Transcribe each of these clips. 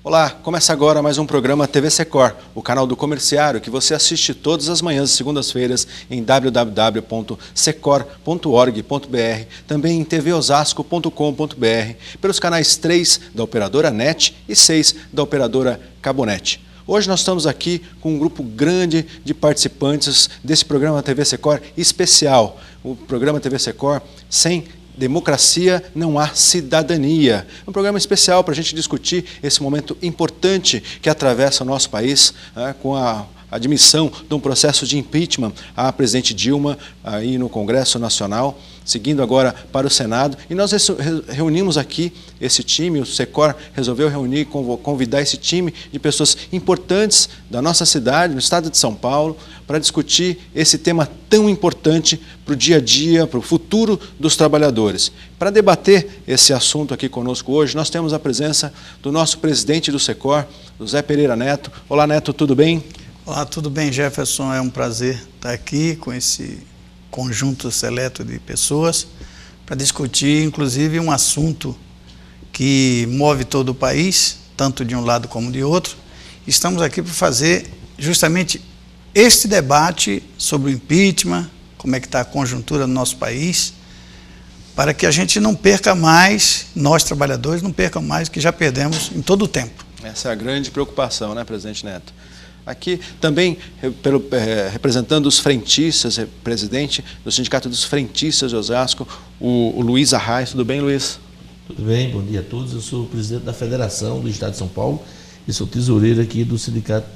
Olá, começa agora mais um programa TV Secor, o canal do comerciário que você assiste todas as manhãs e segundas-feiras em www.secor.org.br, também em tvosasco.com.br, pelos canais 3 da operadora NET e 6 da operadora Cabonet. Hoje nós estamos aqui com um grupo grande de participantes desse programa TV Secor especial, o programa TV Secor sem democracia não há cidadania. Um programa especial para a gente discutir esse momento importante que atravessa o nosso país, com a admissão de um processo de impeachment à presidente Dilma aí no Congresso Nacional, seguindo agora para o Senado. E nós reunimos aqui esse time, o Secor resolveu reunir, convidar esse time de pessoas importantes da nossa cidade, no estado de São Paulo, para discutir esse tema tão importante para o dia a dia, para o futuro dos trabalhadores. Para debater esse assunto aqui conosco hoje, nós temos a presença do nosso presidente do Secor, José Pereira Neto. Olá, Neto, tudo bem? Olá, tudo bem, Jefferson? É um prazer estar aqui com esse conjunto seleto de pessoas para discutir, inclusive, um assunto que move todo o país, tanto de um lado como de outro. Estamos aqui para fazer justamente este debate sobre o impeachment, como é que está a conjuntura no nosso país, para que a gente não perca mais, nós trabalhadores não percam mais o que já perdemos em todo o tempo. Essa é a grande preocupação, né, presidente Neto? Aqui também, representando os frentistas, presidente do Sindicato dos Frentistas de Osasco, o Luiz Arraes. Tudo bem, Luiz? Tudo bem, bom dia a todos. Eu sou o presidente da Federação do Estado de São Paulo e sou tesoureiro aqui do Sindicato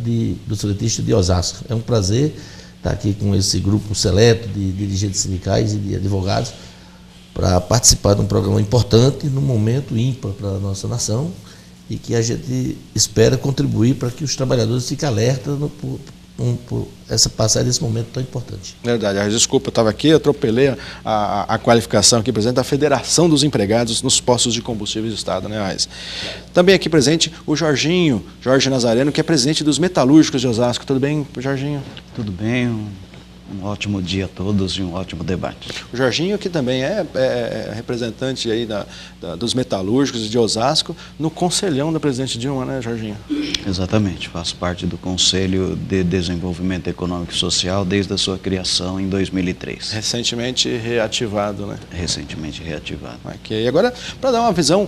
dos Frentistas de Osasco. É um prazer estar aqui com esse grupo seleto de dirigentes sindicais e de advogados para participar de um programa importante, num momento ímpar para a nossa nação, e que a gente espera contribuir para que os trabalhadores fiquem alertas por essa passagem desse momento tão importante. Verdade, desculpa, eu estava aqui, atropelei a qualificação aqui, presidente da Federação dos Empregados nos Postos de Combustíveis do Estado, né, Raiz? Também aqui presente o Jorge Nazareno, que é presidente dos Metalúrgicos de Osasco. Tudo bem, Jorginho? Tudo bem, um ótimo dia a todos e um ótimo debate. O Jorginho, que também é representante aí dos metalúrgicos de Osasco, no conselhão da presidente Dilma, né, Jorginho? Exatamente, faço parte do Conselho de Desenvolvimento Econômico e Social desde a sua criação em 2003. Recentemente reativado, né? Recentemente reativado. Ok, e agora, para dar uma visão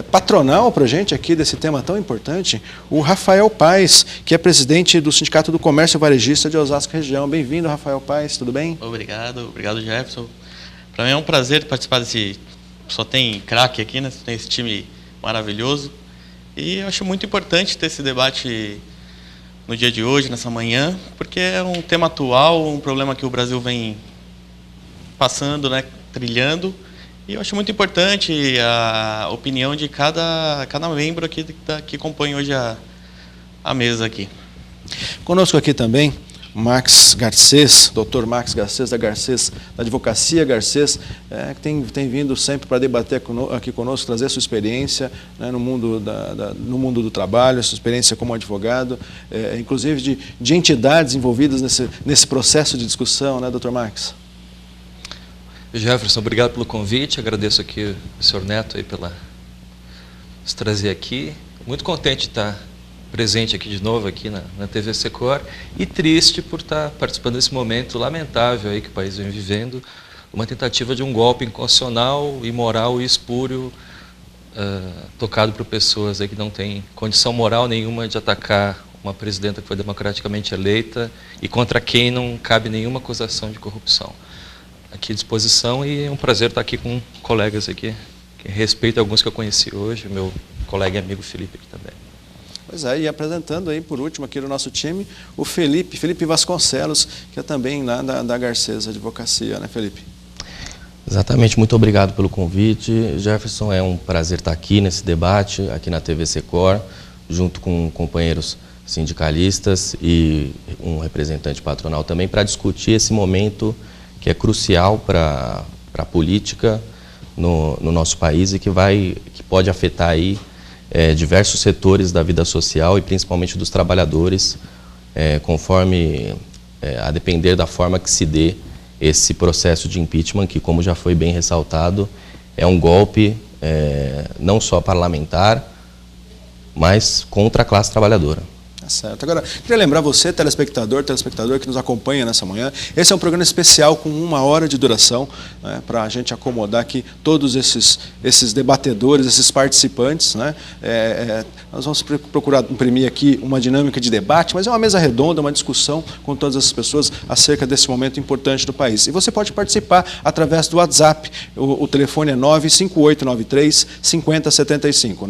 patronal para a gente aqui desse tema tão importante, o Rafael Paes, que é presidente do Sindicato do Comércio Varejista de Osasco Região. Bem-vindo, Rafael Paes, tudo bem? Obrigado Jefferson. Para mim é um prazer participar desse... Só tem craque aqui, né? Tem esse time maravilhoso. E eu acho muito importante ter esse debate no dia de hoje, nessa manhã, porque é um tema atual, um problema que o Brasil vem passando, né? Trilhando. E eu acho muito importante a opinião de cada membro aqui que compõe hoje a mesa aqui. Conosco aqui também Max Garcês, doutor Max Garcês, da Advocacia Garcês, que tem vindo sempre para debater aqui conosco, trazer sua experiência, né, no mundo do trabalho, sua experiência como advogado, inclusive de entidades envolvidas nesse processo de discussão, né, doutor Max? Jefferson, obrigado pelo convite, agradeço aqui o senhor Neto aí pela nos trazer aqui, muito contente de estar presente aqui de novo aqui na TV Secor e triste por estar participando desse momento lamentável aí que o país vem vivendo, uma tentativa de um golpe inconstitucional, imoral e espúrio tocado por pessoas aí que não têm condição moral nenhuma de atacar uma presidenta que foi democraticamente eleita e contra quem não cabe nenhuma acusação de corrupção. Aqui à disposição e é um prazer estar aqui com colegas aqui, que respeito alguns que eu conheci hoje, meu colega e amigo Felipe aqui também. Pois é, e apresentando aí, por último, aqui no nosso time, o Felipe Vasconcelos, que é também lá da Garcês Advocacia, né, Felipe? Exatamente, muito obrigado pelo convite. Jefferson, é um prazer estar aqui nesse debate, aqui na TV Secor, junto com companheiros sindicalistas e um representante patronal também, para discutir esse momento que é crucial para a política no nosso país e que pode afetar aí diversos setores da vida social e principalmente dos trabalhadores, conforme a depender da forma que se dê esse processo de impeachment, que, como já foi bem ressaltado, é um golpe não só parlamentar, mas contra a classe trabalhadora. Tá certo. Agora, queria lembrar você, telespectador que nos acompanha nessa manhã, esse é um programa especial com 1 hora de duração, né, para a gente acomodar aqui todos esses debatedores, esses participantes, né. Nós vamos procurar imprimir aqui uma dinâmica de debate, mas é uma mesa redonda, uma discussão com todas essas pessoas acerca desse momento importante do país. E você pode participar através do WhatsApp, o telefone é 95893-5075,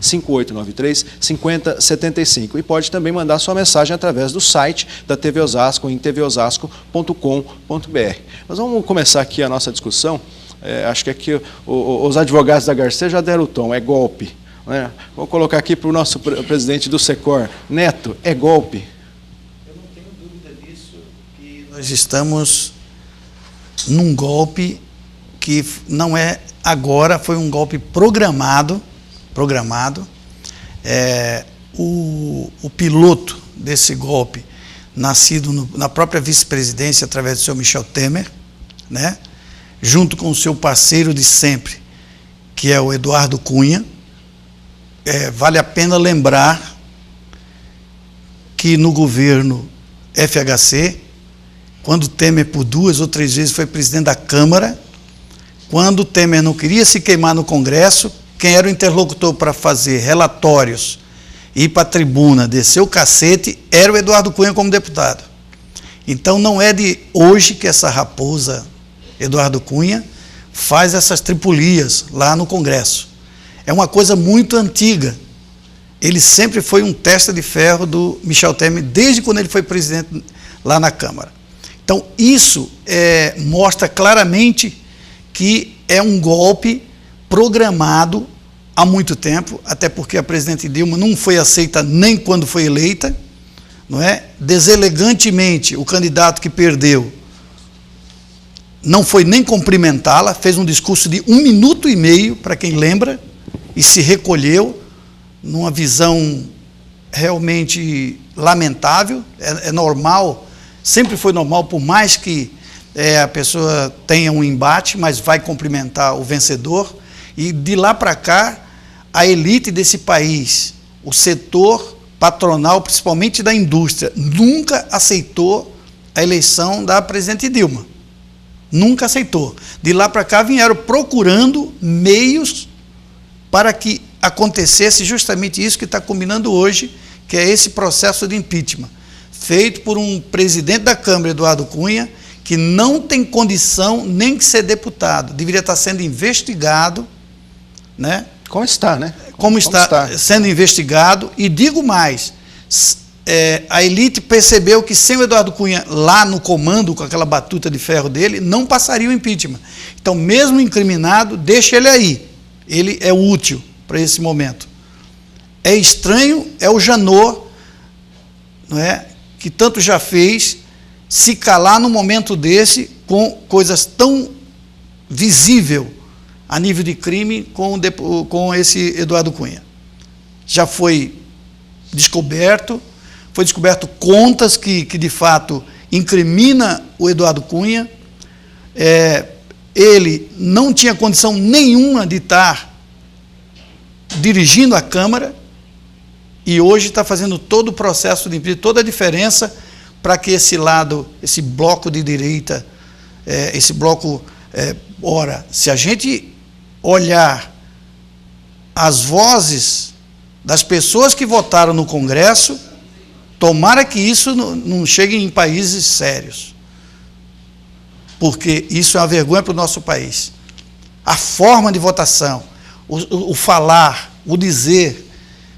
95893-5075, e pode também mandar sua mensagem através do site da TV Osasco, em tvosasco.com.br. Nós vamos começar aqui a nossa discussão. Acho que aqui os advogados da Garcia já deram o tom, é golpe. Né? Vou colocar aqui para o nosso presidente do SECOR. Neto, é golpe? Eu não tenho dúvida disso, que nós estamos num golpe que não é agora, foi um golpe programado. O piloto desse golpe, nascido na própria vice-presidência, através do senhor Michel Temer, né? Junto com o seu parceiro de sempre, que é o Eduardo Cunha. Vale a pena lembrar que no governo FHC, quando Temer por 2 ou 3 vezes foi presidente da Câmara, quando Temer não queria se queimar no Congresso, quem era o interlocutor para fazer relatórios e ir para a tribuna, descer o cacete, era o Eduardo Cunha como deputado. Então não é de hoje que essa raposa, Eduardo Cunha, faz essas tripulias lá no Congresso. É uma coisa muito antiga. Ele sempre foi um testa de ferro do Michel Temer, desde quando ele foi presidente lá na Câmara. Então isso mostra claramente que é um golpe programado há muito tempo, até porque a presidente Dilma não foi aceita nem quando foi eleita, não é? Deselegantemente, o candidato que perdeu não foi nem cumprimentá-la, fez um discurso de 1 minuto e meio, para quem lembra, e se recolheu numa visão realmente lamentável. É normal, sempre foi normal, por mais que a pessoa tenha um embate, mas vai cumprimentar o vencedor. E de lá para cá, a elite desse país, o setor patronal, principalmente da indústria, nunca aceitou a eleição da presidente Dilma. Nunca aceitou. De lá para cá vieram procurando meios para que acontecesse justamente isso que está combinando hoje, que é esse processo de impeachment, feito por um presidente da Câmara, Eduardo Cunha, que não tem condição nem de ser deputado, deveria estar sendo investigado, né? Como está, né? Como está sendo investigado. E digo mais, a elite percebeu que sem o Eduardo Cunha lá no comando, com aquela batuta de ferro dele, não passaria o impeachment. Então, mesmo incriminado, deixa ele aí. Ele é útil para esse momento. É estranho, é o Janot, não é? Que tanto já fez, se calar num momento desse, com coisas tão visíveis a nível de crime, com esse Eduardo Cunha. Já foi descoberto contas que de fato incrimina o Eduardo Cunha. Ele não tinha condição nenhuma de estar dirigindo a Câmara e hoje está fazendo todo o processo de impeachment, toda a diferença para que esse lado, esse bloco de direita, ora, se a gente olhar as vozes das pessoas que votaram no Congresso, tomara que isso não chegue em países sérios, porque isso é uma vergonha para o nosso país. A forma de votação, o falar, o dizer,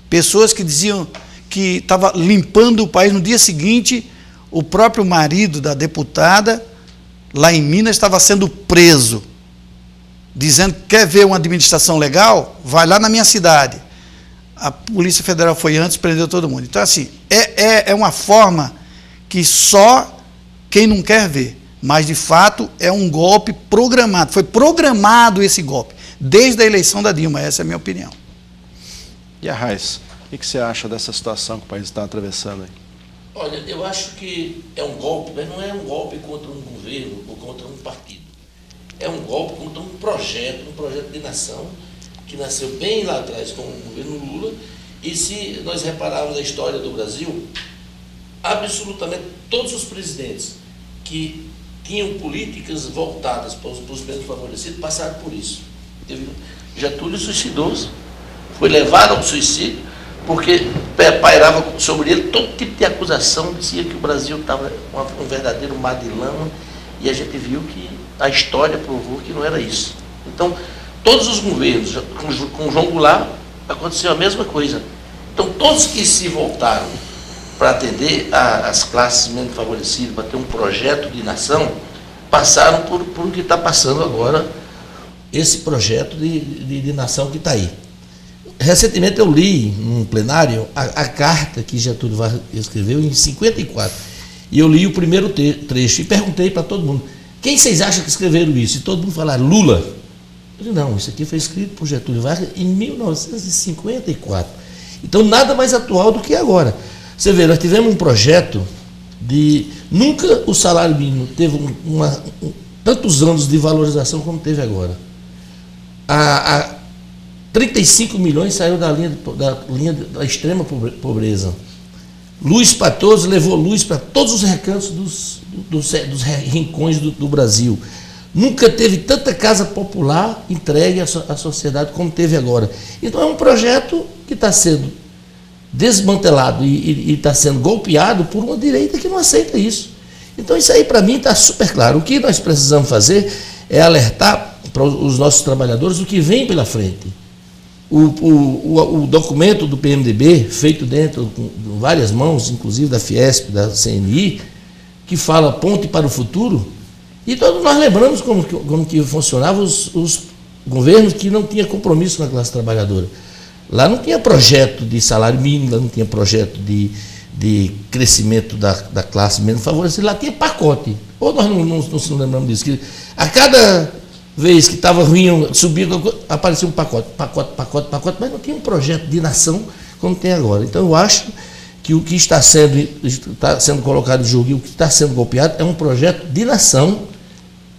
pessoas que diziam que estava limpando o país, no dia seguinte, o próprio marido da deputada, lá em Minas, estava sendo preso, dizendo que quer ver uma administração legal, vai lá na minha cidade. A Polícia Federal foi antes, prendeu todo mundo. Então, assim, é uma forma que só quem não quer ver, mas, de fato, é um golpe programado. Foi programado esse golpe, desde a eleição da Dilma, essa é a minha opinião. E a Raiz, o que você acha dessa situação que o país está atravessando aí? Olha, eu acho que é um golpe, mas não é um golpe contra um governo ou contra um partido. É um golpe contra um projeto de nação, que nasceu bem lá atrás com o governo Lula E se nós repararmos a história do Brasil, absolutamente todos os presidentes que tinham políticas voltadas para os menos favorecidos passaram por isso. Getúlio suicidou-se, foi levado ao suicídio, porque pairava sobre ele todo tipo de acusação, dizia que o Brasil estava um verdadeiro mar de lama, e a gente viu que a história provou que não era isso. Então, todos os governos, com João Goulart, aconteceu a mesma coisa. Então, todos que se voltaram para atender as classes menos favorecidas, para ter um projeto de nação, passaram por o que está passando agora, esse projeto de nação que está aí. Recentemente eu li, num plenário, a carta que Getúlio Vargas escreveu em 54. E eu li o primeiro trecho e perguntei para todo mundo, quem vocês acham que escreveram isso? E todo mundo falaram, Lula. Eu disse, não, isso aqui foi escrito por Getúlio Vargas em 1954. Então, nada mais atual do que agora. Você vê, nós tivemos um projeto de... Nunca o salário mínimo teve tantos anos de valorização como teve agora. 35 milhões saiu da linha da extrema pobreza. Luz para todos, levou luz para todos os recantos dos rincões do Brasil. Nunca teve tanta casa popular entregue à sociedade como teve agora. Então é um projeto que está sendo desmantelado e está sendo golpeado por uma direita que não aceita isso. Então isso aí para mim está super claro. O que nós precisamos fazer é alertar para os nossos trabalhadores o que vem pela frente. O documento do PMDB, feito dentro de várias mãos, inclusive da Fiesp, da CNI, que fala ponte para o futuro, e todos nós lembramos como que funcionavam os governos que não tinham compromisso com a classe trabalhadora. Lá não tinha projeto de salário mínimo, lá não tinha projeto de crescimento da classe menos favorecida, lá tinha pacote. Ou nós não lembramos disso, que a cada vez que estava ruim, subia, aparecia um pacote, mas não tinha um projeto de nação como tem agora. Então eu acho que o que está sendo colocado em jogo e o que está sendo golpeado é um projeto de nação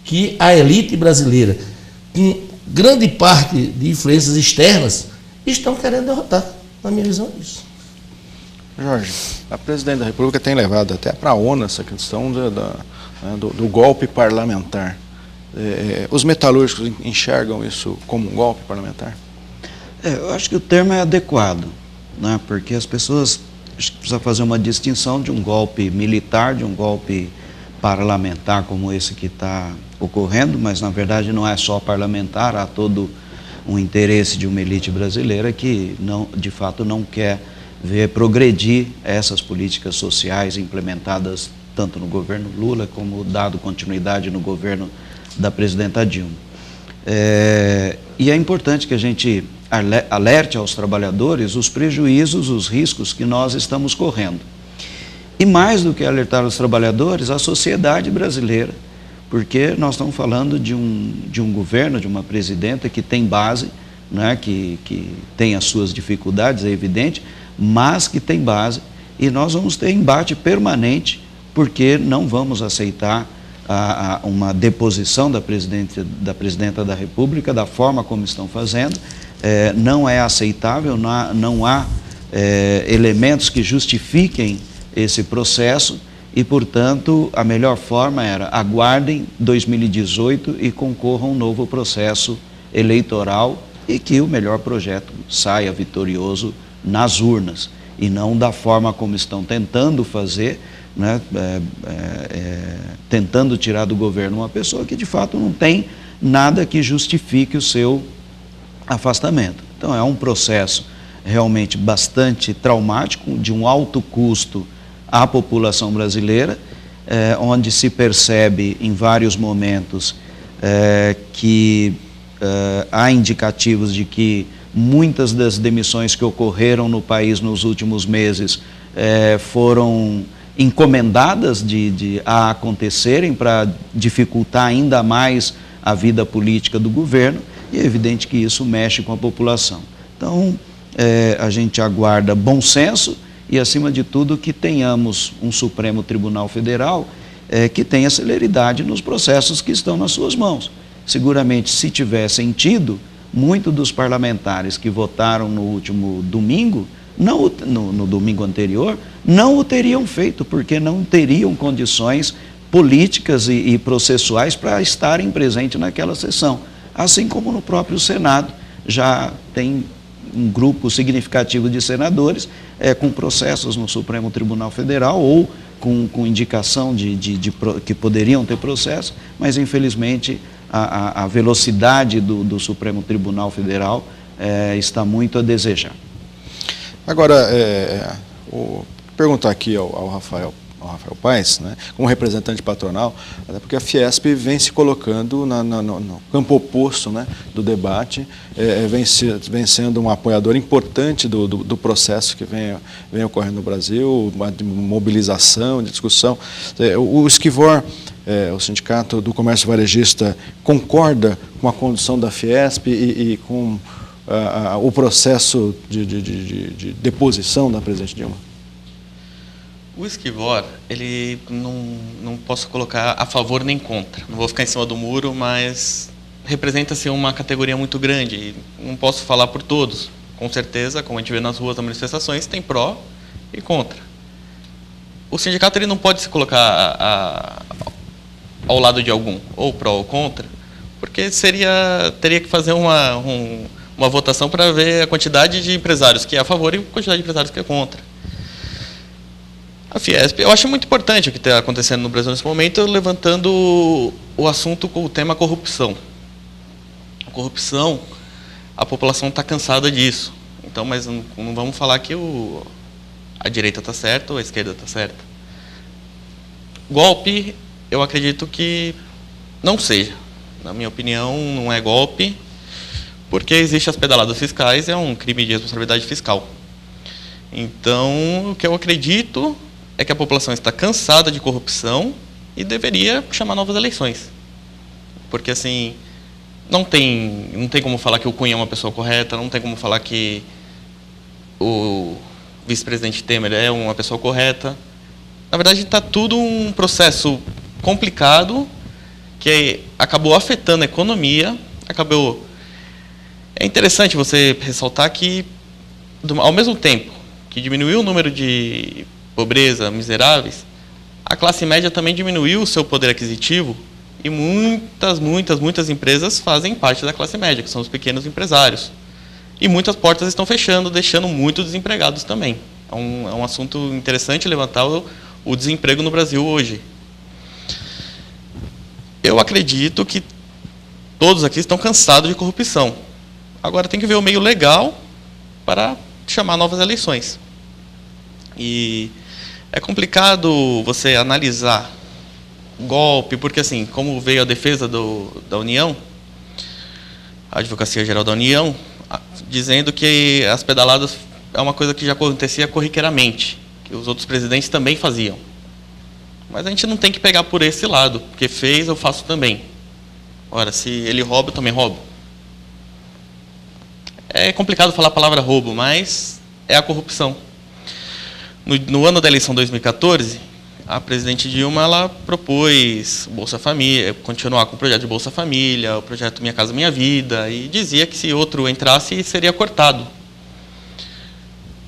que a elite brasileira, com grande parte de influências externas, estão querendo derrotar. Na minha visão é isso. Jorge, a presidente da República tem levado até para a ONU essa questão do golpe parlamentar. Os metalúrgicos enxergam isso como um golpe parlamentar? Eu acho que o termo é adequado, né? Porque as pessoas precisam fazer uma distinção de um golpe militar, de um golpe parlamentar como esse que está ocorrendo, mas na verdade não é só parlamentar, há todo um interesse de uma elite brasileira que de fato não quer ver progredir essas políticas sociais implementadas tanto no governo Lula como dado continuidade no governo da presidenta Dilma. E é importante que a gente alerte aos trabalhadores os prejuízos, os riscos que nós estamos correndo. E mais do que alertar os trabalhadores, a sociedade brasileira, porque nós estamos falando de um governo, de uma presidenta que tem base, né, que tem as suas dificuldades, é evidente, mas que tem base, e nós vamos ter embate permanente, porque não vamos aceitar uma deposição da presidenta da República da forma como estão fazendo. Não é aceitável, não há elementos que justifiquem esse processo e, portanto, a melhor forma era aguardem 2018 e concorram a um novo processo eleitoral e que o melhor projeto saia vitorioso nas urnas e não da forma como estão tentando fazer, né, tentando tirar do governo uma pessoa que de fato não tem nada que justifique o seu afastamento. Então é um processo realmente bastante traumático, de um alto custo à população brasileira, onde se percebe em vários momentos que há indicativos de que muitas das demissões que ocorreram no país nos últimos meses foram encomendadas a acontecerem para dificultar ainda mais a vida política do governo, e é evidente que isso mexe com a população. Então, a gente aguarda bom senso e, acima de tudo, que tenhamos um Supremo Tribunal Federal que tenha celeridade nos processos que estão nas suas mãos. Seguramente, se tiver sentido, muitos dos parlamentares que votaram no último domingo no domingo anterior, não o teriam feito, porque não teriam condições políticas e processuais para estarem presentes naquela sessão. Assim como no próprio Senado, já tem um grupo significativo de senadores com processos no Supremo Tribunal Federal ou com indicação que poderiam ter processo, mas infelizmente a velocidade do Supremo Tribunal Federal está muito a desejar. Agora, perguntar aqui ao Rafael Paes, né, como representante patronal, até porque a Fiesp vem se colocando no campo oposto, né, do debate, vem sendo um apoiador importante do processo que vem ocorrendo no Brasil, de mobilização, de discussão. O Esquivor, o Sindicato do Comércio Varejista, concorda com a condução da Fiesp e com o processo de deposição da presidente Dilma? O Esquivor, ele não posso colocar a favor nem contra. Não vou ficar em cima do muro, mas representa-se uma categoria muito grande. Não posso falar por todos. Com certeza, como a gente vê nas ruas das manifestações, tem pró e contra. O sindicato ele não pode se colocar ao lado de algum, ou pró ou contra, porque teria que fazer uma votação para ver a quantidade de empresários que é a favor e a quantidade de empresários que é contra. A Fiesp, eu acho muito importante o que está acontecendo no Brasil nesse momento, levantando o assunto com o tema corrupção. A corrupção, a população está cansada disso. Então, mas não vamos falar que a direita está certa ou a esquerda está certa. Golpe, eu acredito que não seja. Na minha opinião, não é golpe, porque existem as pedaladas fiscais, é um crime de responsabilidade fiscal. Então, o que eu acredito é que a população está cansada de corrupção e deveria chamar novas eleições. Porque, assim, não tem como falar que o Cunha é uma pessoa correta, não tem como falar que o vice-presidente Temer é uma pessoa correta. Na verdade, está tudo um processo complicado que acabou afetando a economia, É interessante você ressaltar que, ao mesmo tempo que diminuiu o número de pobreza, miseráveis, a classe média também diminuiu o seu poder aquisitivo e muitas empresas fazem parte da classe média, que são os pequenos empresários. E muitas portas estão fechando, deixando muitos desempregados também. É um assunto interessante levantar o desemprego no Brasil hoje. Eu acredito que todos aqui estão cansados de corrupção. Agora tem que ver o meio legal para chamar novas eleições. E é complicado você analisar golpe, porque assim, como veio a defesa da União, a Advocacia Geral da União, dizendo que as pedaladas é uma coisa que já acontecia corriqueiramente, que os outros presidentes também faziam. Mas a gente não tem que pegar por esse lado, porque fez, eu faço também. Ora, se ele rouba, eu também roubo. É complicado falar a palavra roubo, mas é a corrupção. No ano da eleição 2014, a presidente Dilma ela propôs Bolsa Família, continuar com o projeto de Bolsa Família, o projeto Minha Casa Minha Vida, e dizia que se outro entrasse, seria cortado.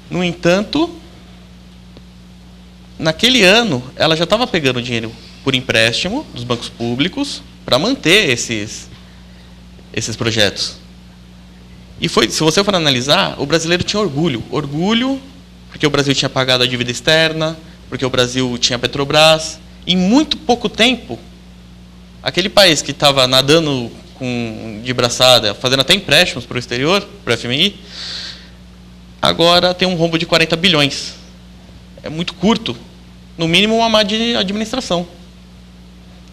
No entanto, naquele ano, ela já estava pegando dinheiro por empréstimo dos bancos públicos para manter esses projetos. E se você for analisar, o brasileiro tinha orgulho, porque o Brasil tinha pagado a dívida externa, porque o Brasil tinha Petrobras. Em muito pouco tempo, aquele país que estava nadando de braçada, fazendo até empréstimos para o exterior, para o FMI, agora tem um rombo de 40 bilhões. É muito curto. No mínimo, uma má administração.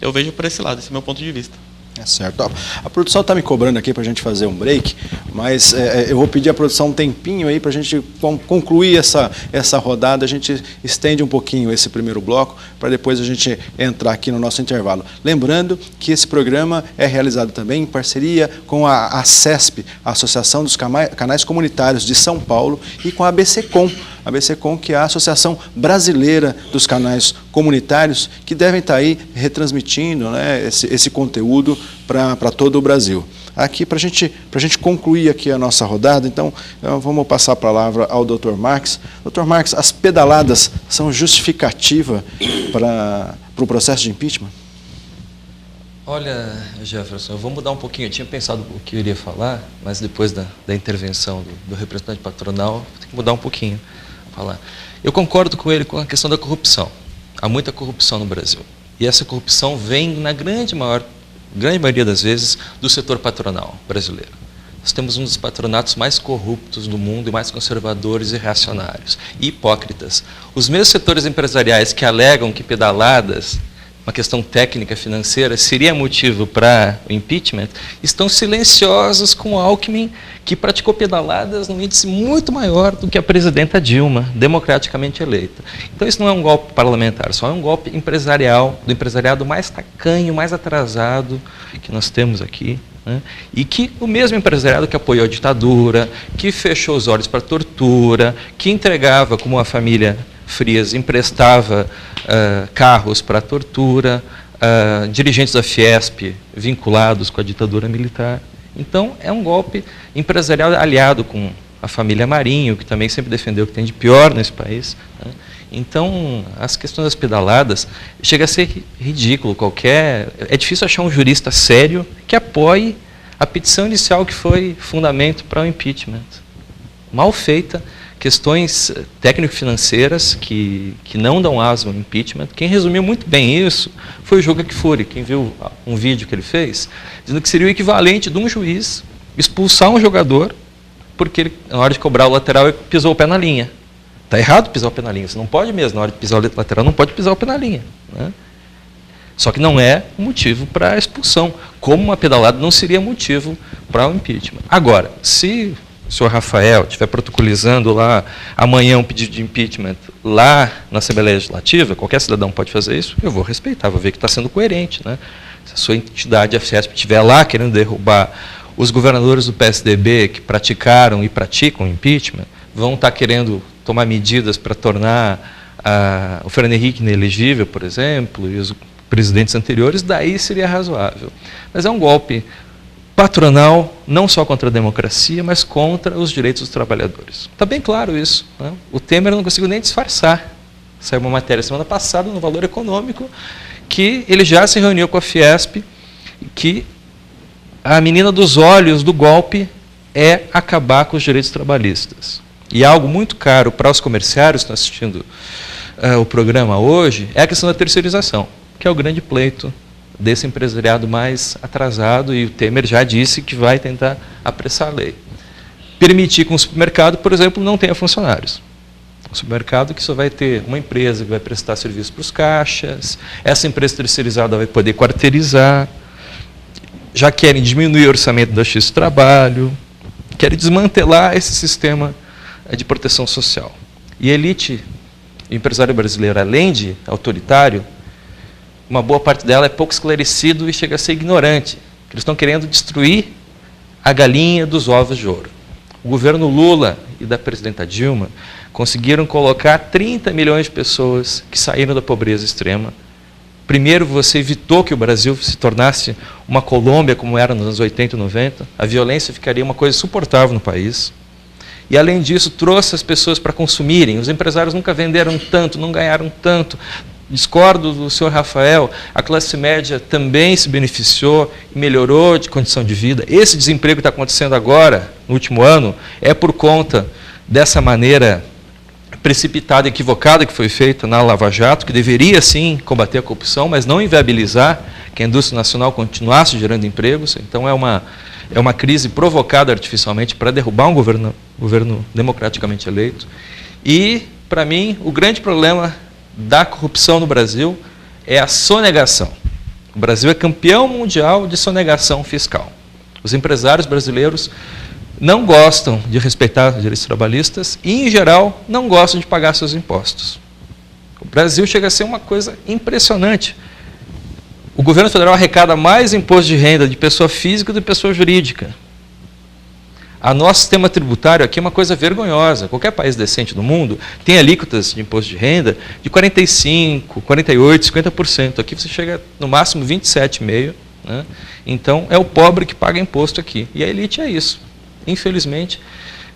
Eu vejo por esse lado, esse é o meu ponto de vista. É certo. A produção está me cobrando aqui para a gente fazer um break, mas eu vou pedir à produção um tempinho aí para a gente concluir essa rodada. A gente estende um pouquinho esse primeiro bloco para depois a gente entrar aqui no nosso intervalo. Lembrando que esse programa é realizado também em parceria com a CESP, a Associação dos Canais Comunitários de São Paulo, e com a ABCCom. A ABCCom, que é a Associação Brasileira dos Canais Comunitários, que devem estar aí retransmitindo, né, esse conteúdo para todo o Brasil. aqui para a gente concluir aqui a nossa rodada. Então, vamos passar a palavra ao Dr. Marques. Dr. Marques, as pedaladas são justificativa para o processo de impeachment? Olha, Jefferson, eu vou mudar um pouquinho. Eu tinha pensado o que eu iria falar, mas depois da intervenção do representante patronal, vou ter que mudar um pouquinho. Falar. Eu concordo com ele com a questão da corrupção. Há muita corrupção no Brasil. E essa corrupção vem, na grande maioria das vezes, do setor patronal brasileiro. Nós temos um dos patronatos mais corruptos do mundo e mais conservadores e reacionários. E hipócritas. Os mesmos setores empresariais que alegam que pedaladas, uma questão técnica financeira, seria motivo para o impeachment, estão silenciosos com o Alckmin, que praticou pedaladas num índice muito maior do que a presidenta Dilma, democraticamente eleita. Então isso não é um golpe parlamentar, só é um golpe empresarial, do empresariado mais tacanho, mais atrasado que nós temos aqui, né? E que o mesmo empresariado que apoiou a ditadura, que fechou os olhos para a tortura, que entregava, como a família Frias emprestava carros para a tortura, dirigentes da Fiesp vinculados com a ditadura militar. Então, é um golpe empresarial aliado com a família Marinho, que também sempre defendeu o que tem de pior nesse país, né? Então, as questões das pedaladas, chega a ser ridículo. É difícil achar um jurista sério que apoie a petição inicial que foi fundamento para o impeachment. Mal feita, questões técnico-financeiras que não dão aso ao impeachment. Quem resumiu muito bem isso foi o Juca Kfouri, quem viu um vídeo que ele fez, dizendo que seria o equivalente de um juiz expulsar um jogador porque ele, na hora de cobrar o lateral, ele pisou o pé na linha. Está errado pisar o pé na linha, você não pode mesmo, na hora de pisar o lateral, não pode pisar o pé na linha, né? Só que não é motivo para a expulsão, como uma pedalada não seria motivo para o impeachment. Agora, se o senhor Rafael estiver protocolizando lá amanhã um pedido de impeachment lá na Assembleia Legislativa, qualquer cidadão pode fazer isso, eu vou respeitar, vou ver que está sendo coerente, né? Se a sua entidade, a Fiesp, estiver lá querendo derrubar os governadores do PSDB que praticaram e praticam impeachment, vão estar querendo tomar medidas para tornar o Fernando Henrique inelegível, por exemplo, e os presidentes anteriores, daí seria razoável. Mas é um golpe patronal, não só contra a democracia, mas contra os direitos dos trabalhadores. Está bem claro isso, né? O Temer não conseguiu nem disfarçar. Saiu uma matéria semana passada no Valor Econômico que ele já se reuniu com a Fiesp, que a menina dos olhos do golpe é acabar com os direitos trabalhistas. E algo muito caro para os comerciários que estão assistindo o programa hoje é a questão da terceirização, que é o grande pleito desse empresariado mais atrasado, e o Temer já disse que vai tentar apressar a lei. Permitir que um supermercado, por exemplo, não tenha funcionários. Um supermercado que só vai ter uma empresa que vai prestar serviço para os caixas, essa empresa terceirizada vai poder quarteirizar, já querem diminuir o orçamento da X Trabalho, querem desmantelar esse sistema de proteção social. E a elite, o empresário brasileiro, além de autoritário, uma boa parte dela é pouco esclarecido e chega a ser ignorante. Eles estão querendo destruir a galinha dos ovos de ouro. O governo Lula e da presidenta Dilma conseguiram colocar 30 milhões de pessoas que saíram da pobreza extrema. Primeiro, você evitou que o Brasil se tornasse uma Colômbia como era nos anos 80 e 90. A violência ficaria uma coisa insuportável no país. E, além disso, trouxe as pessoas para consumirem. Os empresários nunca venderam tanto, não ganharam tanto. Discordo do senhor Rafael, a classe média também se beneficiou e melhorou de condição de vida. Esse desemprego que está acontecendo agora, no último ano, é por conta dessa maneira precipitada e equivocada que foi feita na Lava Jato, que deveria, sim, combater a corrupção, mas não inviabilizar que a indústria nacional continuasse gerando empregos. Então, é uma crise provocada artificialmente para derrubar um governo democraticamente eleito. E, para mim, o grande problema da corrupção no Brasil é a sonegação. O Brasil é campeão mundial de sonegação fiscal. Os empresários brasileiros não gostam de respeitar os direitos trabalhistas e, em geral, não gostam de pagar seus impostos. O Brasil chega a ser uma coisa impressionante. O governo federal arrecada mais imposto de renda de pessoa física do que de pessoa jurídica. O nosso sistema tributário aqui é uma coisa vergonhosa. Qualquer país decente do mundo tem alíquotas de imposto de renda de 45%, 48%, 50%. Aqui você chega no máximo 27,5%. né? Então, é o pobre que paga imposto aqui. E a elite é isso. Infelizmente,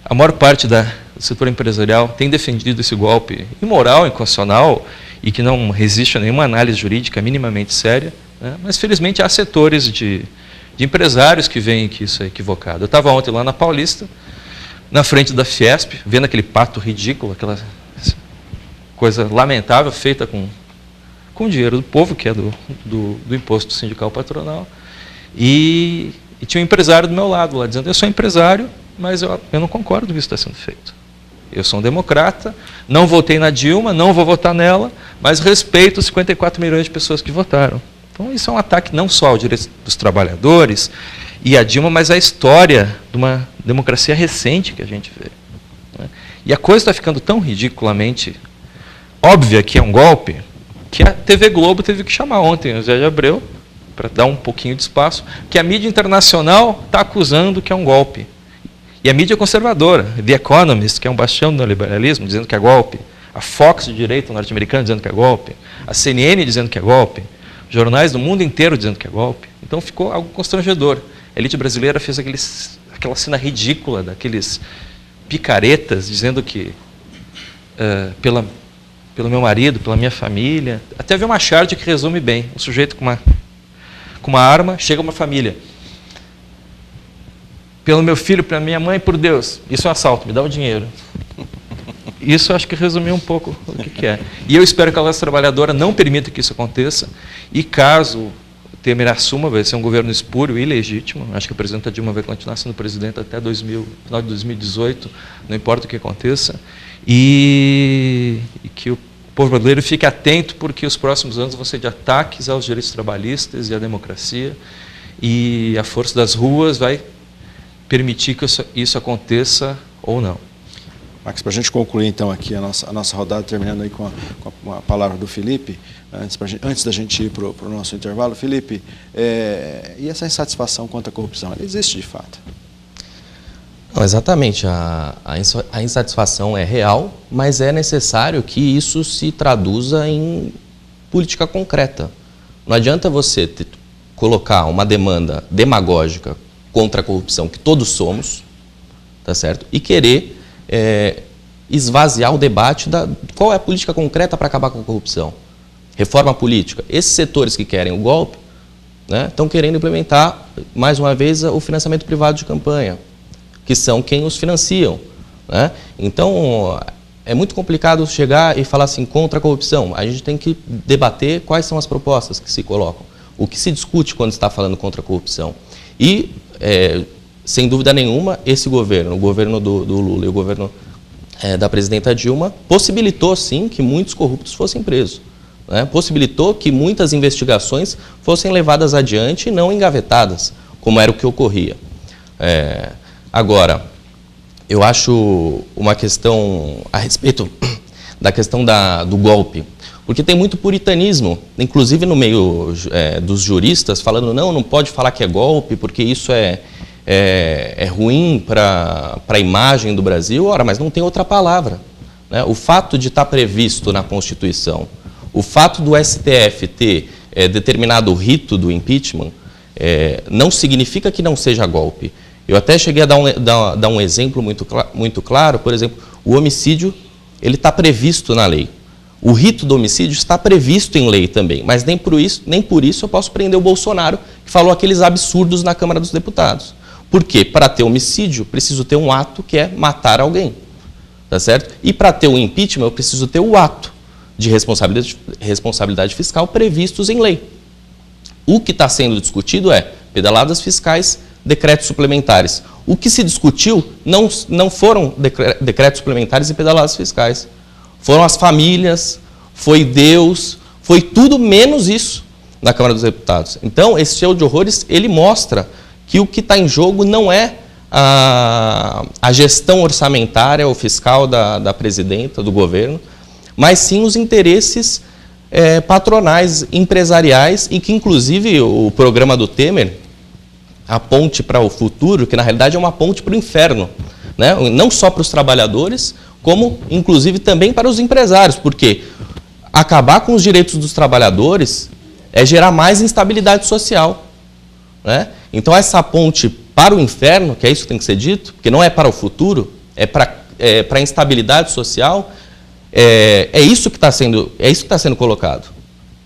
a maior parte do setor empresarial tem defendido esse golpe imoral, inconstitucional e que não resiste a nenhuma análise jurídica minimamente séria, né? Mas, felizmente, há setores de empresários que veem que isso é equivocado. Eu estava ontem lá na Paulista, na frente da Fiesp, vendo aquele pato ridículo, aquela coisa lamentável feita com o dinheiro do povo, que é do imposto sindical patronal, e tinha um empresário do meu lado lá, dizendo, eu sou empresário, mas eu não concordo com o que está sendo feito. Eu sou um democrata, não votei na Dilma, não vou votar nela, mas respeito os 54 milhões de pessoas que votaram. Então, isso é um ataque não só ao direito dos trabalhadores e à Dilma, mas à história de uma democracia recente que a gente vê, né? E a coisa está ficando tão ridiculamente óbvia que é um golpe, que a TV Globo teve que chamar ontem o Zé de Abreu, para dar um pouquinho de espaço, que a mídia internacional está acusando que é um golpe. E a mídia conservadora, The Economist, que é um bastião do neoliberalismo, dizendo que é golpe, a Fox de direita norte-americana dizendo que é golpe, a CNN dizendo que é golpe, jornais do mundo inteiro dizendo que é golpe. Então ficou algo constrangedor. A elite brasileira fez aquela cena ridícula daqueles picaretas dizendo que pelo meu marido, pela minha família. Até havia uma charge que resume bem. Um sujeito com uma arma, chega uma família. Pelo meu filho, pela minha mãe, por Deus. Isso é um assalto, me dá o dinheiro. Isso acho que resumiu um pouco o que é. E eu espero que a classe trabalhadora não permita que isso aconteça. E caso o Temer assuma, vai ser um governo espúrio e ilegítimo. Acho que a presidenta Dilma vai continuar sendo presidente até final de 2018, não importa o que aconteça. E que o povo brasileiro fique atento, porque os próximos anos vão ser de ataques aos direitos trabalhistas e à democracia. E a força das ruas vai permitir que isso aconteça ou não. Max, para a gente concluir então aqui a nossa rodada, terminando aí com a palavra do Felipe, antes da gente ir para o nosso intervalo, Felipe, e essa insatisfação quanto à corrupção, ela existe de fato? Não, exatamente, a insatisfação é real, mas é necessário que isso se traduza em política concreta. Não adianta você colocar uma demanda demagógica contra a corrupção, que todos somos, tá certo? E querer esvaziar o debate qual é a política concreta para acabar com a corrupção. Reforma política. Esses setores que querem o golpe, né, estão querendo implementar, mais uma vez, o financiamento privado de campanha, que são quem os financiam, né? Então, é muito complicado chegar e falar assim, contra a corrupção. A gente tem que debater quais são as propostas que se colocam, o que se discute quando está falando contra a corrupção. E, sem dúvida nenhuma, esse governo, o governo do Lula e o governo da presidenta Dilma, possibilitou, sim, que muitos corruptos fossem presos, né? Possibilitou que muitas investigações fossem levadas adiante e não engavetadas, como era o que ocorria. Agora, eu acho uma questão a respeito da questão do golpe, porque tem muito puritanismo, inclusive no meio dos juristas, falando, não pode falar que é golpe, porque isso é ruim para a imagem do Brasil. Ora, mas não tem outra palavra, né? O fato de estar previsto na Constituição, o fato do STF ter determinado o rito do impeachment, não significa que não seja golpe. Eu até cheguei a dar um exemplo muito claro. Por exemplo, o homicídio ele está previsto na lei. O rito do homicídio está previsto em lei também, mas nem por isso eu posso prender o Bolsonaro, que falou aqueles absurdos na Câmara dos Deputados. Por quê? Para ter homicídio, preciso ter um ato que é matar alguém, tá certo? E para ter o impeachment, eu preciso ter o ato de responsabilidade fiscal previstos em lei. O que está sendo discutido é pedaladas fiscais, decretos suplementares. O que se discutiu não foram decretos suplementares e pedaladas fiscais. Foram as famílias, foi Deus, foi tudo menos isso na Câmara dos Deputados. Então, esse show de horrores, ele mostra que o que está em jogo não é a gestão orçamentária ou fiscal da presidenta, do governo, mas sim os interesses patronais, empresariais, e que, inclusive, o programa do Temer, a ponte para o futuro, que na realidade é uma ponte para o inferno, né? Não só para os trabalhadores, como, inclusive, também para os empresários, porque acabar com os direitos dos trabalhadores é gerar mais instabilidade social. né? Então essa ponte para o inferno, que é isso que tem que ser dito, porque não é para o futuro, é para a instabilidade social, é isso que está sendo colocado.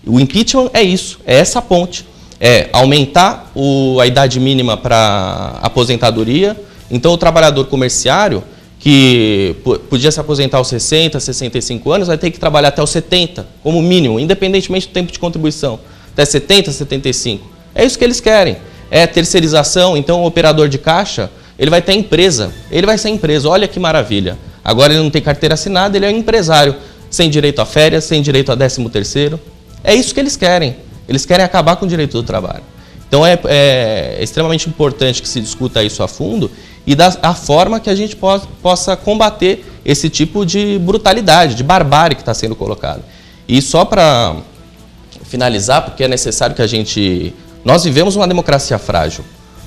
O impeachment é isso, é essa ponte, é aumentar a idade mínima para aposentadoria. Então o trabalhador comerciário que podia se aposentar aos 60, 65 anos, vai ter que trabalhar até os 70, como mínimo, independentemente do tempo de contribuição, até 70, 75. É isso que eles querem. É terceirização, então o operador de caixa, ele vai ter empresa, ele vai ser empresa, olha que maravilha. Agora ele não tem carteira assinada, ele é um empresário, sem direito a férias, sem direito a 13º. É isso que eles querem acabar com o direito do trabalho. Então é extremamente importante que se discuta isso a fundo e a forma que a gente possa combater esse tipo de brutalidade, de barbárie que está sendo colocado. E só para finalizar, porque é necessário que nós vivemos uma democracia frágil,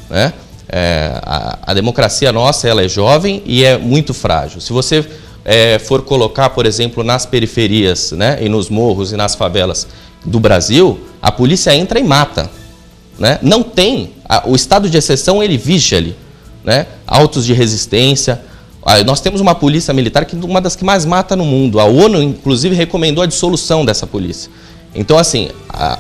né? A democracia nossa, ela é jovem e é muito frágil. Se você for colocar, por exemplo, nas periferias, né, e nos morros e nas favelas do Brasil, a polícia entra e mata, né? Não tem, o estado de exceção ele vige ali, né? Autos de resistência. Nós temos uma polícia militar que é uma das que mais mata no mundo. A ONU, inclusive, recomendou a dissolução dessa polícia. Então, assim,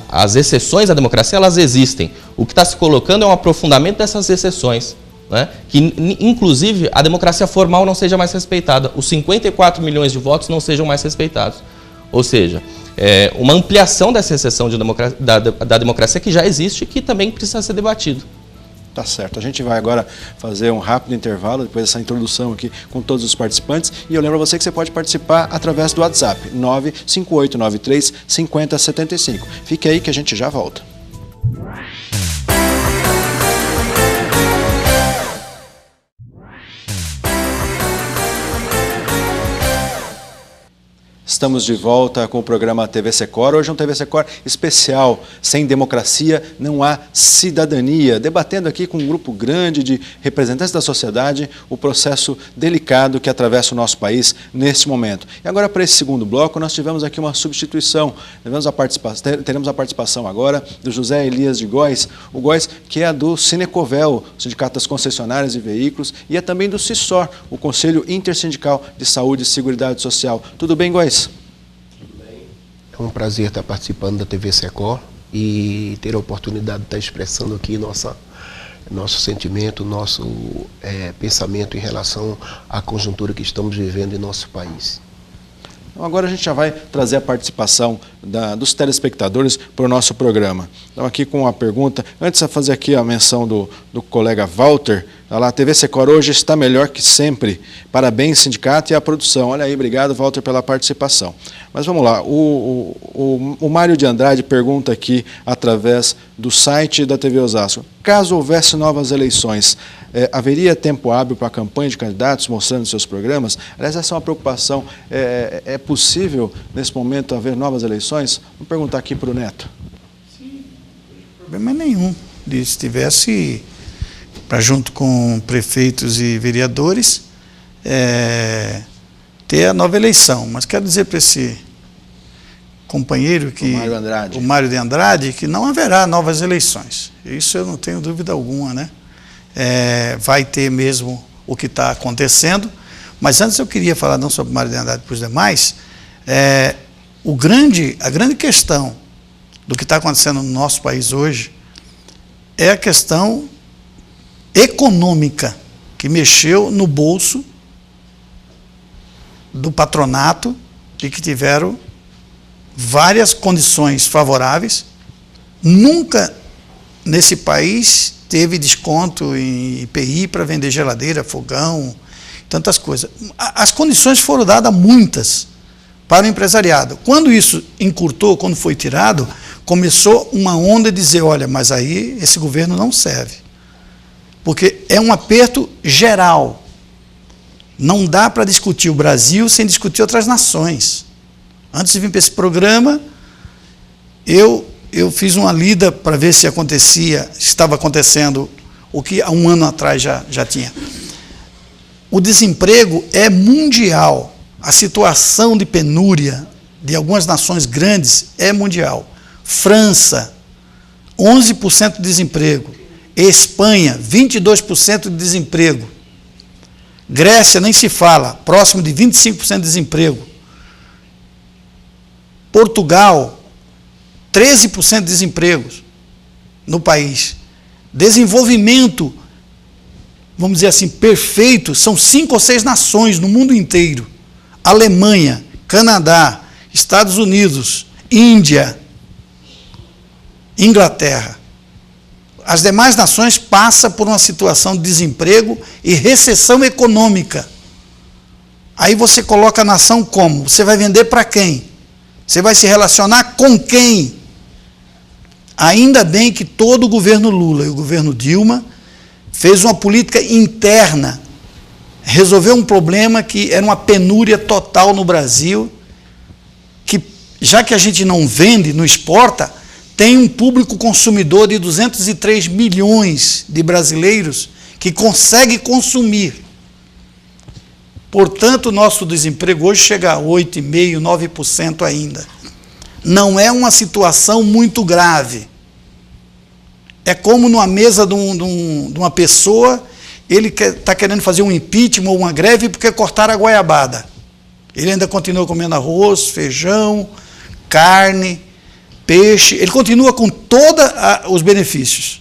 as exceções à democracia, elas existem. O que está se colocando é um aprofundamento dessas exceções, né? Que, inclusive, a democracia formal não seja mais respeitada. Os 54 milhões de votos não sejam mais respeitados. Ou seja, uma ampliação dessa exceção da democracia que já existe e que também precisa ser debatido. Tá certo. A gente vai agora fazer um rápido intervalo, depois dessa introdução aqui com todos os participantes. E eu lembro a você que você pode participar através do WhatsApp, 95893 5075. Fique aí que a gente já volta. Estamos de volta com o programa TV Secor. Hoje é um TV Secor especial. Sem democracia não há cidadania. Debatendo aqui com um grupo grande de representantes da sociedade o processo delicado que atravessa o nosso país neste momento. E agora, para esse segundo bloco, nós tivemos aqui uma substituição. Teremos a participação agora do José Elias de Góes, o Góes que é do Sinecovel, Sindicato das Concessionárias de Veículos, e é também do CISOR, o Conselho Intersindical de Saúde e Seguridade Social. Tudo bem, Góes? É um prazer estar participando da TV Secor e ter a oportunidade de estar expressando aqui nosso sentimento, nosso pensamento em relação à conjuntura que estamos vivendo em nosso país. Então, agora a gente já vai trazer a participação dos telespectadores para o nosso programa. Então, aqui com uma pergunta, antes de fazer aqui a menção do colega Walter, a TV Secor hoje está melhor que sempre. Parabéns, sindicato e a produção. Olha aí, obrigado, Walter, pela participação. Mas vamos lá, o Mário de Andrade pergunta aqui, através do site da TV Osasco, caso houvesse novas eleições, haveria tempo hábil para a campanha de candidatos mostrando seus programas? Aliás, essa é uma preocupação. É possível, nesse momento, haver novas eleições? Vamos perguntar aqui para o Neto. Sim, não tem problema nenhum. Se tivesse, junto com prefeitos e vereadores, ter a nova eleição. Mas quero dizer para esse companheiro, o Mário de Andrade, que não haverá novas eleições. Isso eu não tenho dúvida alguma, né? Vai ter mesmo o que está acontecendo. Mas antes eu queria falar não sobre o Mário de Andrade para os demais, a grande questão do que está acontecendo no nosso país hoje é a questão econômica, que mexeu no bolso do patronato e que tiveram várias condições favoráveis. Nunca nesse país teve desconto em IPI para vender geladeira, fogão, tantas coisas. As condições foram dadas muitas para o empresariado. Quando isso encurtou, quando foi tirado, começou uma onda de dizer, olha, mas aí esse governo não serve. Porque é um aperto geral. Não dá para discutir o Brasil sem discutir outras nações. Antes de vir para esse programa, eu fiz uma lida para ver se estava acontecendo o que há um ano atrás já tinha. O desemprego é mundial. A situação de penúria de algumas nações grandes é mundial. França, 11% de desemprego. Espanha, 22% de desemprego. Grécia, nem se fala, próximo de 25% de desemprego. Portugal, 13% de desemprego no país. Desenvolvimento, vamos dizer assim, perfeito, são 5 ou 6 nações no mundo inteiro. Alemanha, Canadá, Estados Unidos, Índia, Inglaterra. As demais nações passam por uma situação de desemprego e recessão econômica. Aí você coloca a nação como? Você vai vender para quem? Você vai se relacionar com quem? Ainda bem que todo o governo Lula e o governo Dilma fez uma política interna, resolveu um problema que era uma penúria total no Brasil, que já que a gente não vende, não exporta, tem um público consumidor de 203 milhões de brasileiros que consegue consumir. Portanto, o nosso desemprego hoje chega a 8,5%, 9% ainda. Não é uma situação muito grave. É como numa mesa de uma pessoa, ele está querendo fazer um impeachment ou uma greve porque cortaram a goiabada. Ele ainda continua comendo arroz, feijão, carne, peixe, ele continua com todos os benefícios.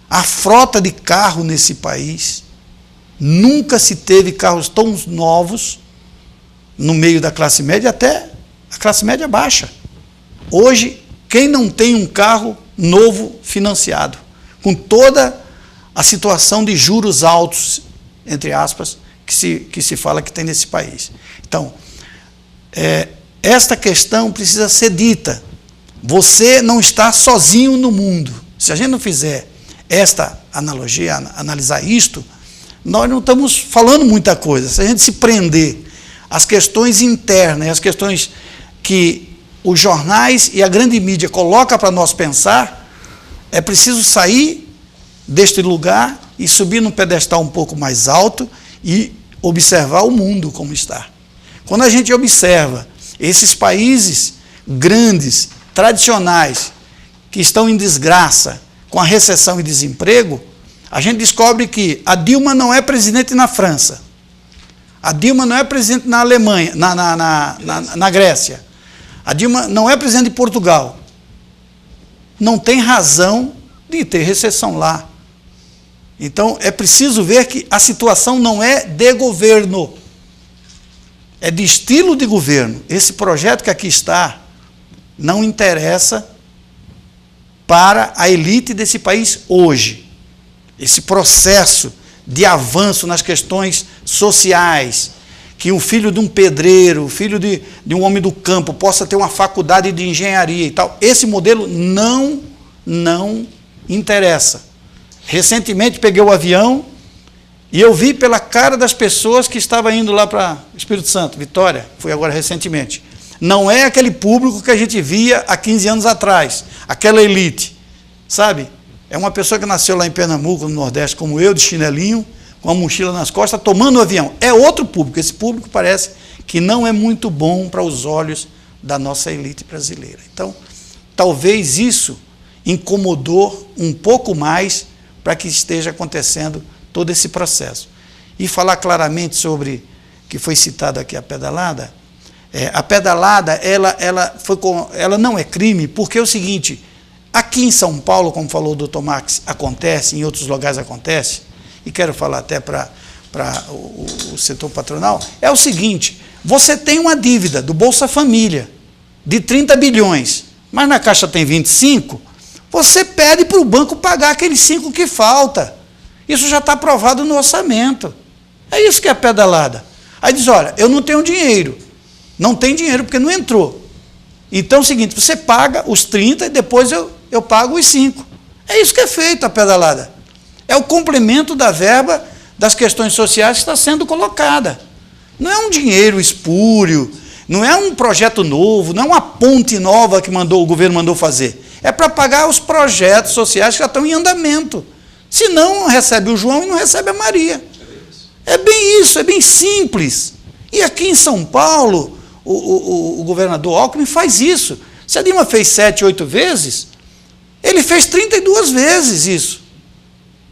A frota de carro nesse país, nunca se teve carros tão novos no meio da classe média, até a classe média baixa. Hoje, quem não tem um carro novo financiado, com toda a situação de juros altos, entre aspas, que se fala que tem nesse país. Então, esta questão precisa ser dita. Você não está sozinho no mundo. Se a gente não fizer esta analogia, analisar isto, nós não estamos falando muita coisa. Se a gente se prender às questões internas, às questões que os jornais e a grande mídia colocam para nós pensar, é preciso sair deste lugar e subir num pedestal um pouco mais alto e observar o mundo como está. Quando a gente observa esses países grandes, tradicionais, que estão em desgraça com a recessão e desemprego, a gente descobre que a Dilma não é presidente na França, a Dilma não é presidente na Alemanha, na Grécia, a Dilma não é presidente de Portugal. Não tem razão de ter recessão lá. Então, é preciso ver que a situação não é de governo, é de estilo de governo. Esse projeto que aqui está não interessa para a elite desse país hoje. Esse processo de avanço nas questões sociais, que o filho de um pedreiro, o filho de um homem do campo possa ter uma faculdade de engenharia e tal, esse modelo não interessa. Recentemente peguei o avião e eu vi pela cara das pessoas que estavam indo lá para Espírito Santo, Vitória, fui agora recentemente. Não é aquele público que a gente via há 15 anos atrás, aquela elite, sabe? É uma pessoa que nasceu lá em Pernambuco, no Nordeste, como eu, de chinelinho, com a mochila nas costas, tomando o avião. É outro público. Esse público parece que não é muito bom para os olhos da nossa elite brasileira. Então, talvez isso incomodou um pouco mais para que esteja acontecendo todo esse processo. E falar claramente sobre, que foi citado aqui, a pedalada. A pedalada, ela não é crime, porque é o seguinte, aqui em São Paulo, como falou o doutor Max, acontece, em outros lugares acontece, e quero falar até para o setor patronal, é o seguinte, você tem uma dívida do Bolsa Família de 30 bilhões, mas na Caixa tem 25, você pede para o banco pagar aqueles 5 que falta. Isso já está aprovado no orçamento. É isso que é a pedalada. Aí diz, olha, eu não tenho dinheiro. Não tem dinheiro porque não entrou. Então é o seguinte, você paga os 30 e depois eu pago os 5. É isso que é feito a pedalada. É o complemento da verba das questões sociais que está sendo colocada. Não é um dinheiro espúrio, não é um projeto novo, não é uma ponte nova que o governo mandou fazer. É para pagar os projetos sociais que já estão em andamento. Senão recebe o João e não recebe a Maria. É bem isso, é bem simples. E aqui em São Paulo, o governador Alckmin faz isso. Se a Dilma fez 7, 8 vezes, ele fez 32 vezes isso.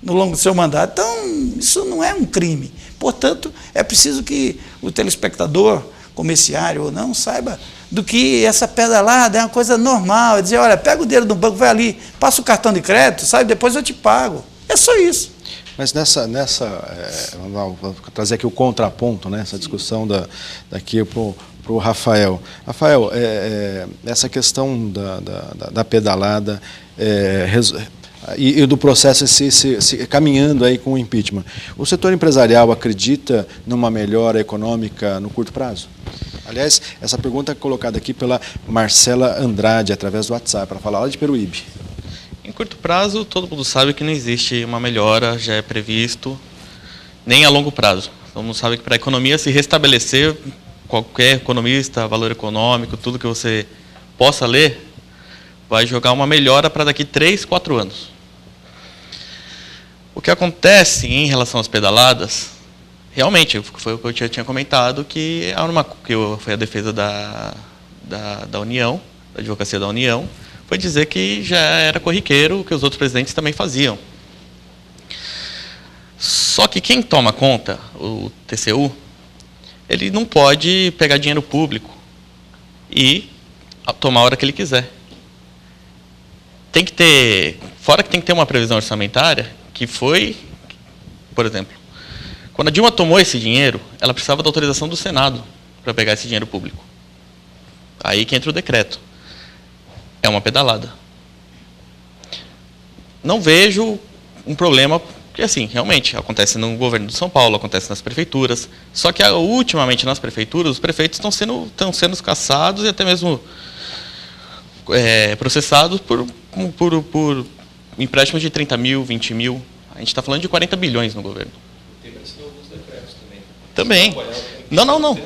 no longo do seu mandato. Então, isso não é um crime. Portanto, é preciso que o telespectador, comerciário ou não, saiba do que essa pedalada é uma coisa normal. É dizer, olha, pega o dinheiro do banco, vai ali, passa o cartão de crédito, sabe, depois eu te pago. É só isso. Mas vou trazer aqui o contraponto, né, essa discussão daqui para o Rafael. Rafael, essa questão da pedalada e do processo se caminhando aí com o impeachment. O setor empresarial acredita numa melhora econômica no curto prazo? Aliás, essa pergunta é colocada aqui pela Marcela Andrade, através do WhatsApp, para falar lá de Peruíbe. Em curto prazo, todo mundo sabe que não existe uma melhora, já é previsto, nem a longo prazo. Todo mundo sabe que para a economia se restabelecer, qualquer economista, valor econômico, tudo que você possa ler, vai jogar uma melhora para daqui 3, 4 anos. O que acontece em relação às pedaladas, realmente, foi o que eu já tinha comentado, que foi a defesa da União, da Advocacia da União, foi dizer que já era corriqueiro o que os outros presidentes também faziam. Só que quem toma conta, o TCU, ele não pode pegar dinheiro público e tomar a hora que ele quiser. Tem que ter, fora que tem que ter uma previsão orçamentária, que foi, por exemplo, quando a Dilma tomou esse dinheiro, ela precisava da autorização do Senado para pegar esse dinheiro público. Aí que entra o decreto. É uma pedalada. Não vejo um problema, porque assim, realmente, acontece no governo de São Paulo, acontece nas prefeituras, só que ultimamente nas prefeituras, os prefeitos estão sendo caçados e até mesmo processados por empréstimos de 30 mil, 20 mil. A gente está falando de 40 bilhões no governo. Tem alguns decretos também. Também. Não.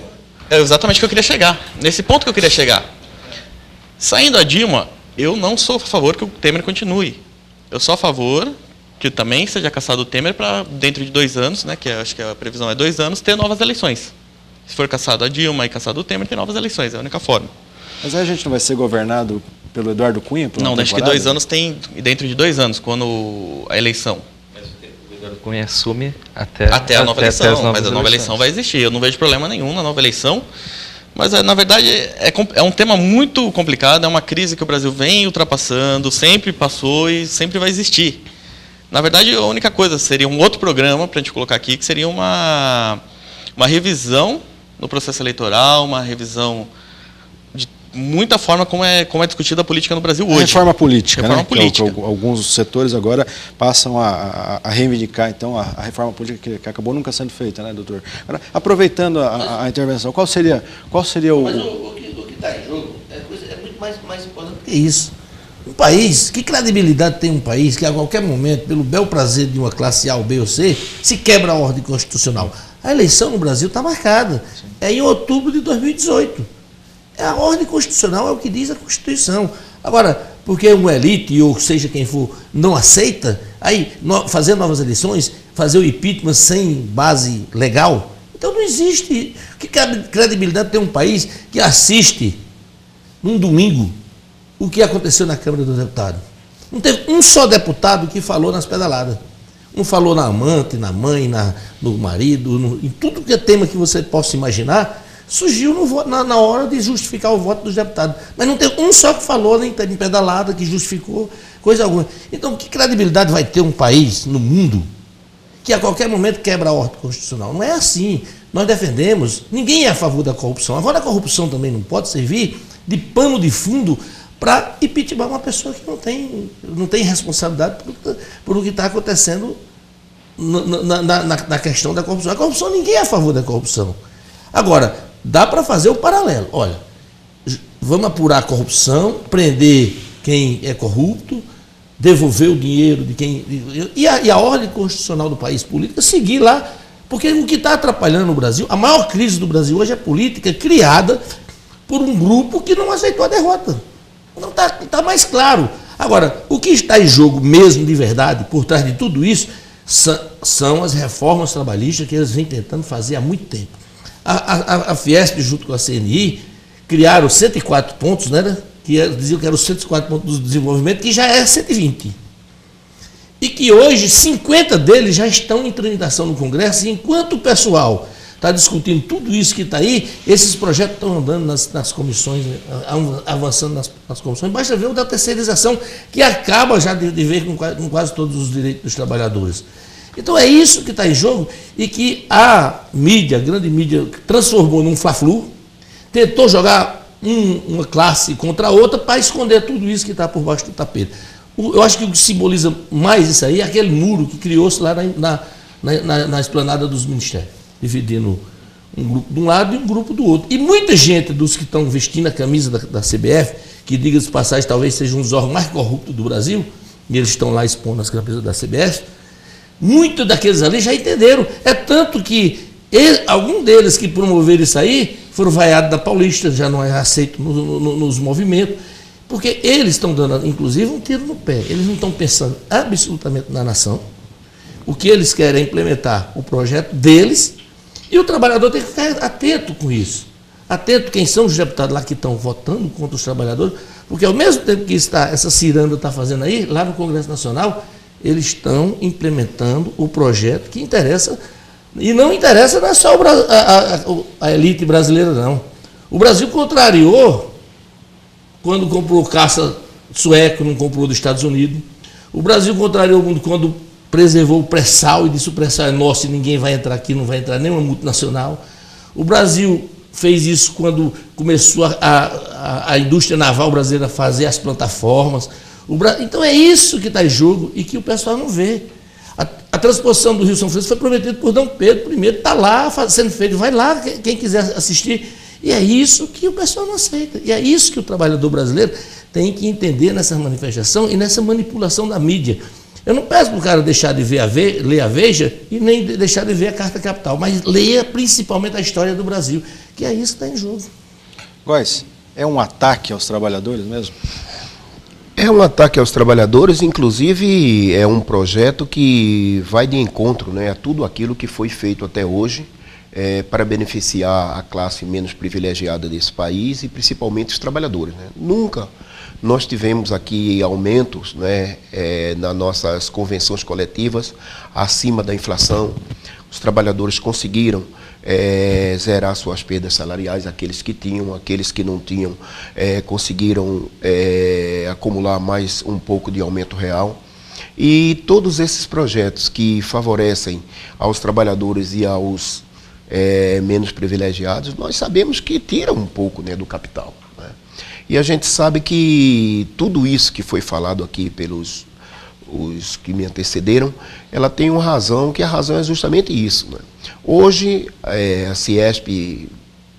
É exatamente o que eu queria chegar. Nesse ponto que eu queria chegar. Saindo a Dilma, eu não sou a favor que o Temer continue. Eu sou a favor que também seja cassado o Temer para, dentro de 2 anos, né, que acho que a previsão é 2 anos, ter novas eleições. Se for cassado a Dilma e cassado o Temer, ter novas eleições. É a única forma. Mas aí a gente não vai ser governado pelo Eduardo Cunha? Não, acho que 2 anos tem, dentro de 2 anos, quando a eleição. Mas o Eduardo Cunha assume até a nova eleição, mas a nova eleição vai existir. Eu não vejo problema nenhum na nova eleição. Mas, na verdade, é um tema muito complicado, é uma crise que o Brasil vem ultrapassando, sempre passou e sempre vai existir. Na verdade, a única coisa seria um outro programa, para a gente colocar aqui, que seria uma revisão no processo eleitoral, uma revisão de muita forma como é discutida a política no Brasil hoje. Reforma política, reforma né? política. Que alguns setores agora passam a reivindicar, então, a reforma política que acabou nunca sendo feita, né, doutor? Agora, aproveitando a intervenção, qual seria o... Mas o que está em jogo é muito mais importante que isso. Um país, que credibilidade tem um país que a qualquer momento, pelo bel prazer de uma classe A ou B ou C, se quebra a ordem constitucional? A eleição no Brasil está marcada. É em outubro de 2018. A ordem constitucional é o que diz a Constituição. Agora, porque uma elite, ou seja quem for, não aceita, aí fazer novas eleições, fazer o impeachment sem base legal, então não existe. Que credibilidade tem um país que assiste, num domingo, o que aconteceu na Câmara dos Deputados? Não teve um só deputado que falou nas pedaladas. Um falou na amante, na mãe, no marido, em tudo que é tema que você possa imaginar, surgiu na hora de justificar o voto dos deputados. Mas não tem um só que falou nem em pedalada, que justificou coisa alguma. Então, que credibilidade vai ter um país no mundo que a qualquer momento quebra a ordem constitucional? Não é assim. Nós defendemos, ninguém é a favor da corrupção. Agora, a corrupção também não pode servir de pano de fundo para impeachment uma pessoa que não tem responsabilidade por o que está acontecendo na questão da corrupção. A corrupção, ninguém é a favor da corrupção. Agora, dá para fazer o paralelo. Olha, vamos apurar a corrupção, prender quem é corrupto, devolver o dinheiro de quem... E a ordem constitucional do país política seguir lá, porque o que está atrapalhando o Brasil, a maior crise do Brasil hoje é política criada por um grupo que não aceitou a derrota. Não está mais claro. Agora, o que está em jogo mesmo, de verdade, por trás de tudo isso, são as reformas trabalhistas que eles vêm tentando fazer há muito tempo. A Fiesp, junto com a CNI, criaram 104 pontos, né, que diziam que eram os 104 pontos do desenvolvimento, que já é 120. e que hoje 50 deles já estão em tramitação no Congresso, e enquanto o pessoal está discutindo tudo isso que está aí, esses projetos estão andando nas comissões, avançando nas comissões. Basta ver o da terceirização, que acaba já de ver com quase todos os direitos dos trabalhadores. Então é isso que está em jogo, e que a mídia, a grande mídia, transformou num fla-flu, tentou jogar uma classe contra a outra para esconder tudo isso que está por baixo do tapete. Eu acho que o que simboliza mais isso aí é aquele muro que criou-se lá na esplanada dos ministérios, dividindo um grupo de um lado e um grupo do outro. E muita gente dos que estão vestindo a camisa da CBF, que, diga-se de passagem, talvez sejam um dos órgãos mais corruptos do Brasil, e eles estão lá expondo as camisas da CBF, muitos daqueles ali já entenderam. É tanto que algum deles que promoveram isso aí foram vaiados da Paulista, já não é aceito nos movimentos, porque eles estão dando, inclusive, um tiro no pé. Eles não estão pensando absolutamente na nação. O que eles querem é implementar o projeto deles, e o trabalhador tem que ficar atento com isso. Atento quem são os deputados lá que estão votando contra os trabalhadores, porque ao mesmo tempo que essa ciranda está fazendo aí, lá no Congresso Nacional, eles estão implementando o projeto que interessa, e não interessa não é só a elite brasileira, não. O Brasil contrariou quando comprou caça sueco, não comprou dos Estados Unidos. O Brasil contrariou quando preservou o pré-sal e disse: o pré-sal é nosso e ninguém vai entrar aqui, não vai entrar nenhuma multinacional. O Brasil fez isso quando começou a indústria naval brasileira a fazer as plataformas. Então é isso que está em jogo e que o pessoal não vê. A transposição do Rio São Francisco foi prometida por Dom Pedro I, está lá sendo feito, vai lá quem quiser assistir. E é isso que o pessoal não aceita. E é isso que o trabalhador brasileiro tem que entender nessa manifestação e nessa manipulação da mídia. Eu não peço para o cara deixar de ler a Veja e nem deixar de ver a Carta Capital, mas leia principalmente a história do Brasil, que é isso que está em jogo. Góes, é um ataque aos trabalhadores mesmo? É um ataque aos trabalhadores, inclusive é um projeto que vai de encontro, né, a tudo aquilo que foi feito até hoje para beneficiar a classe menos privilegiada desse país e principalmente os trabalhadores, né. Nunca nós tivemos aqui aumentos, né, nas nossas convenções coletivas acima da inflação. Os trabalhadores conseguiram zerar suas perdas salariais, aqueles que tinham, aqueles que não tinham, conseguiram acumular mais um pouco de aumento real. E todos esses projetos que favorecem aos trabalhadores e aos menos privilegiados, nós sabemos que tiram um pouco, né, do capital, né? E a gente sabe que tudo isso que foi falado aqui pelos os que me antecederam, ela tem uma razão, que a razão é justamente isso, né? Hoje, a Ciesp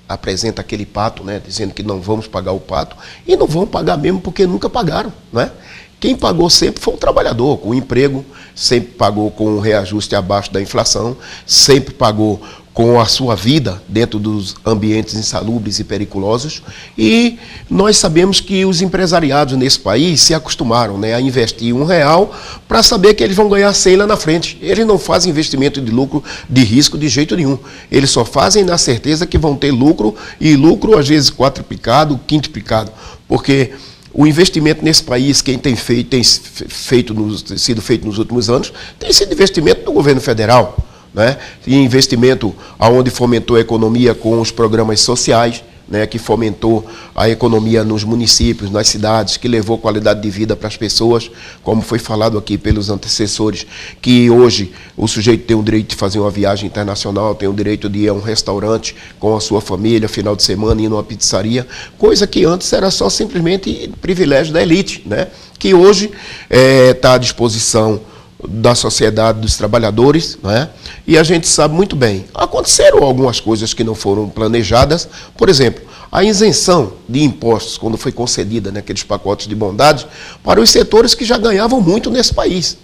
apresenta aquele pato, né, dizendo que não vamos pagar o pato, e não vão pagar mesmo porque nunca pagaram, né? Quem pagou sempre foi o trabalhador, com o emprego, sempre pagou com um reajuste abaixo da inflação, sempre pagou com a sua vida dentro dos ambientes insalubres e periculosos, e nós sabemos que os empresariados nesse país se acostumaram, né, a investir R$1 para saber que eles vão ganhar 100 lá na frente. Eles não fazem investimento de lucro, de risco de jeito nenhum. Eles só fazem na certeza que vão ter lucro, e lucro às vezes quadruplicado, quintuplicado, porque o investimento nesse país, quem tem sido feito nos últimos anos, tem sido investimento do governo federal, né? E investimento aonde fomentou a economia com os programas sociais, né, que fomentou a economia nos municípios, nas cidades, que levou qualidade de vida para as pessoas, como foi falado aqui pelos antecessores, que hoje o sujeito tem o direito de fazer uma viagem internacional, tem o direito de ir a um restaurante com a sua família, final de semana, ir numa pizzaria, coisa que antes era só simplesmente privilégio da elite, né, que hoje está à disposição da sociedade, dos trabalhadores, né? E a gente sabe muito bem, aconteceram algumas coisas que não foram planejadas, por exemplo, a isenção de impostos, quando foi concedida naqueles pacotes de bondade, para os setores que já ganhavam muito nesse país.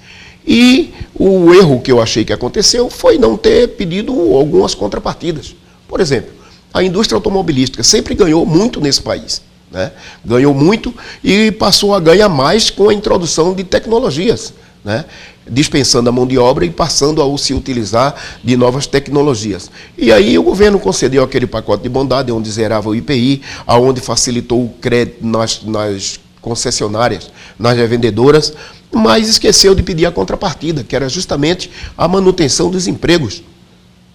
E o erro que eu achei que aconteceu foi não ter pedido algumas contrapartidas. Por exemplo, a indústria automobilística sempre ganhou muito nesse país, né? Ganhou muito e passou a ganhar mais com a introdução de tecnologias, né? Dispensando a mão de obra e passando a se utilizar de novas tecnologias. E aí o governo concedeu aquele pacote de bondade, onde zerava o IPI, onde facilitou o crédito nas concessionárias, nas revendedoras, mas esqueceu de pedir a contrapartida, que era justamente a manutenção dos empregos.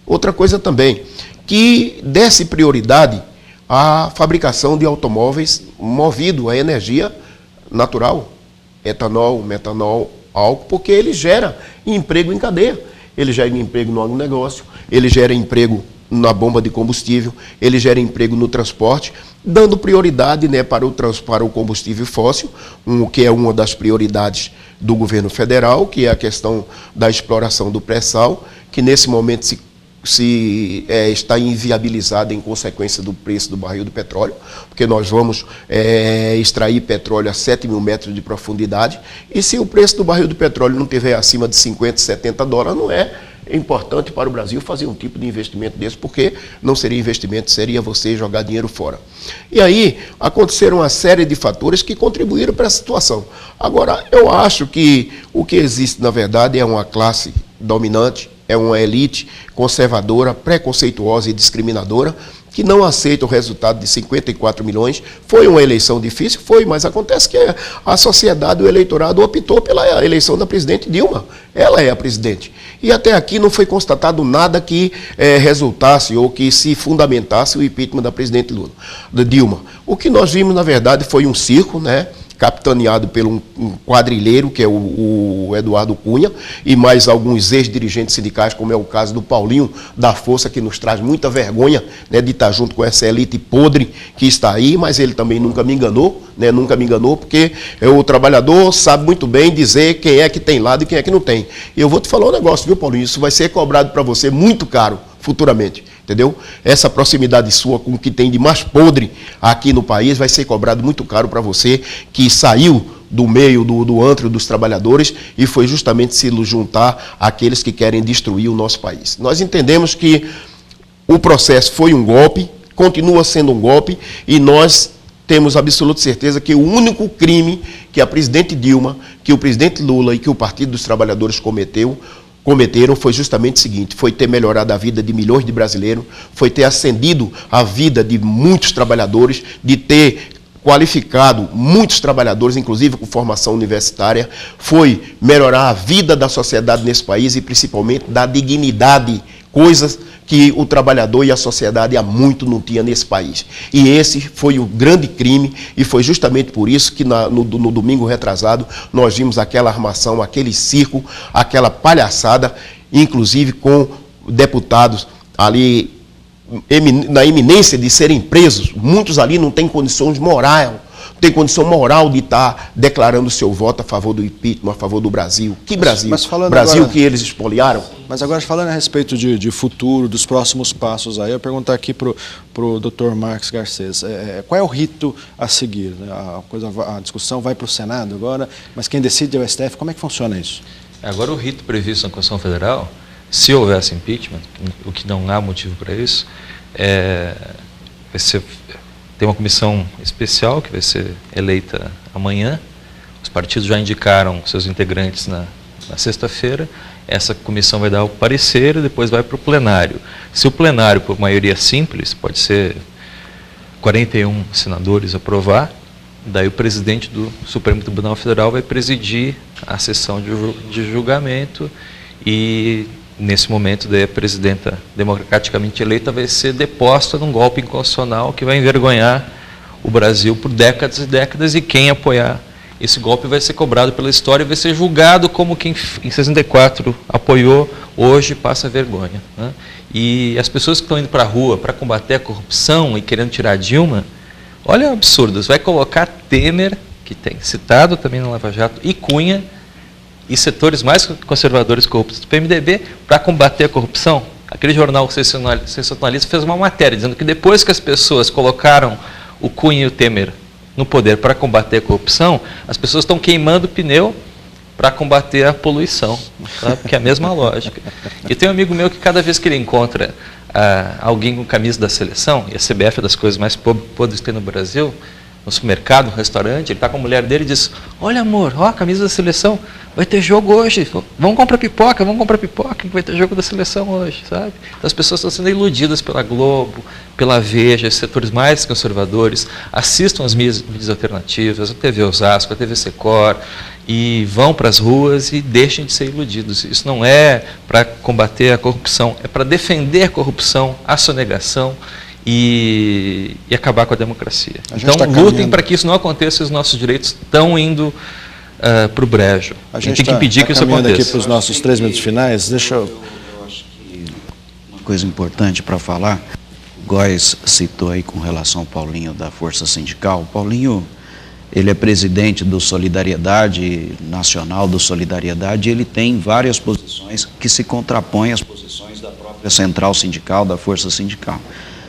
Outra coisa também, que desse prioridade à fabricação de automóveis movido a energia natural, etanol, metanol, álcool, porque ele gera emprego em cadeia. Ele gera emprego no agronegócio, ele gera emprego na bomba de combustível, ele gera emprego no transporte, dando prioridade, né, para o combustível fóssil, que é uma das prioridades do governo federal, que é a questão da exploração do pré-sal, que nesse momento está inviabilizada em consequência do preço do barril do petróleo, porque nós vamos extrair petróleo a 7 mil metros de profundidade, e se o preço do barril do petróleo não estiver acima de 50, 70 dólares, não é importante para o Brasil fazer um tipo de investimento desse, porque não seria investimento, seria você jogar dinheiro fora. E aí aconteceram uma série de fatores que contribuíram para essa situação. Agora, eu acho que o que existe, na verdade, é uma classe dominante, é uma elite conservadora, preconceituosa e discriminadora, que não aceita o resultado de 54 milhões. Foi uma eleição difícil? Foi, mas acontece que a sociedade, o eleitorado, optou pela eleição da presidente Dilma. Ela é a presidente. E até aqui não foi constatado nada que resultasse ou que se fundamentasse o impeachment da presidente Dilma. O que nós vimos, na verdade, foi um circo, né? Capitaneado por um quadrilheiro, que é o Eduardo Cunha, e mais alguns ex-dirigentes sindicais, como é o caso do Paulinho da Força, que nos traz muita vergonha, né, de estar junto com essa elite podre que está aí, mas ele também nunca me enganou, né, nunca me enganou, porque o trabalhador sabe muito bem dizer quem é que tem lado e quem é que não tem. E eu vou te falar um negócio, viu, Paulinho? Isso vai ser cobrado para você muito caro futuramente, entendeu? Essa proximidade sua com o que tem de mais podre aqui no país vai ser cobrado muito caro para você, que saiu do meio do antro dos trabalhadores e foi justamente se juntar àqueles que querem destruir o nosso país. Nós entendemos que o processo foi um golpe, continua sendo um golpe, e nós temos absoluta certeza que o único crime que a presidente Dilma, que o presidente Lula e que o Partido dos Trabalhadores cometeram foi justamente o seguinte: foi ter melhorado a vida de milhões de brasileiros, foi ter acendido a vida de muitos trabalhadores, de ter qualificado muitos trabalhadores, inclusive com formação universitária, foi melhorar a vida da sociedade nesse país e principalmente da dignidade, coisas que o trabalhador e a sociedade há muito não tinha nesse país. E esse foi o grande crime, e foi justamente por isso que no domingo retrasado nós vimos aquela armação, aquele circo, aquela palhaçada, inclusive com deputados ali na iminência de serem presos. Muitos ali não têm condição moral de estar declarando seu voto a favor do impeachment, a favor do Brasil. Que Brasil? Brasil agora, que eles espoliaram. Mas agora, falando a respeito de futuro, dos próximos passos, aí eu perguntar aqui para o Dr. Marcos Garcês, qual é o rito a seguir? A discussão vai para o Senado agora, mas quem decide é o STF. Como é que funciona isso? Agora, o rito previsto na Constituição Federal, se houvesse impeachment, o que não há motivo para isso, tem uma comissão especial que vai ser eleita amanhã. Os partidos já indicaram seus integrantes na sexta-feira. Essa comissão vai dar o parecer e depois vai para o plenário. Se o plenário, por maioria simples, pode ser 41 senadores aprovar, daí o presidente do Supremo Tribunal Federal vai presidir a sessão de julgamento e, nesse momento, daí a presidenta democraticamente eleita vai ser deposta num golpe inconstitucional que vai envergonhar o Brasil por décadas e décadas, e quem apoiar esse golpe vai ser cobrado pela história e vai ser julgado como quem em 64 apoiou, hoje passa vergonha, né? E as pessoas que estão indo para a rua para combater a corrupção e querendo tirar Dilma, olha o absurdo, vai colocar Temer, que tem citado também no Lava Jato, e Cunha, e setores mais conservadores corruptos do PMDB para combater a corrupção. Aquele jornal sensacionalista fez uma matéria dizendo que depois que as pessoas colocaram o Cunha e o Temer no poder para combater a corrupção, as pessoas estão queimando pneu para combater a poluição, sabe? Que é a mesma lógica. E tem um amigo meu que cada vez que ele encontra alguém com camisa da seleção, e a CBF é das coisas mais podres que tem no Brasil, no supermercado, no restaurante, ele está com a mulher dele e diz: olha amor, ó, a camisa da seleção, vai ter jogo hoje, vamos comprar pipoca, que vai ter jogo da seleção hoje, sabe? Então as pessoas estão sendo iludidas pela Globo, pela Veja, os setores mais conservadores, assistam as mídias alternativas, a TV Osasco, a TV Secor, e vão para as ruas e deixem de ser iludidos. Isso não é para combater a corrupção, é para defender a corrupção, a sonegação, e acabar com a democracia. Então, lutem para que isso não aconteça, os nossos direitos estão indo para o brejo. A gente tem que impedir que isso aconteça. Aqui para os nossos 3 minutos finais, deixa eu acho que uma coisa importante para falar, o Góes citou aí com relação ao Paulinho da Força Sindical. O Paulinho, ele é presidente do Solidariedade, Nacional do Solidariedade, e ele tem várias posições que se contrapõem às posições da própria Central Sindical, da Força Sindical.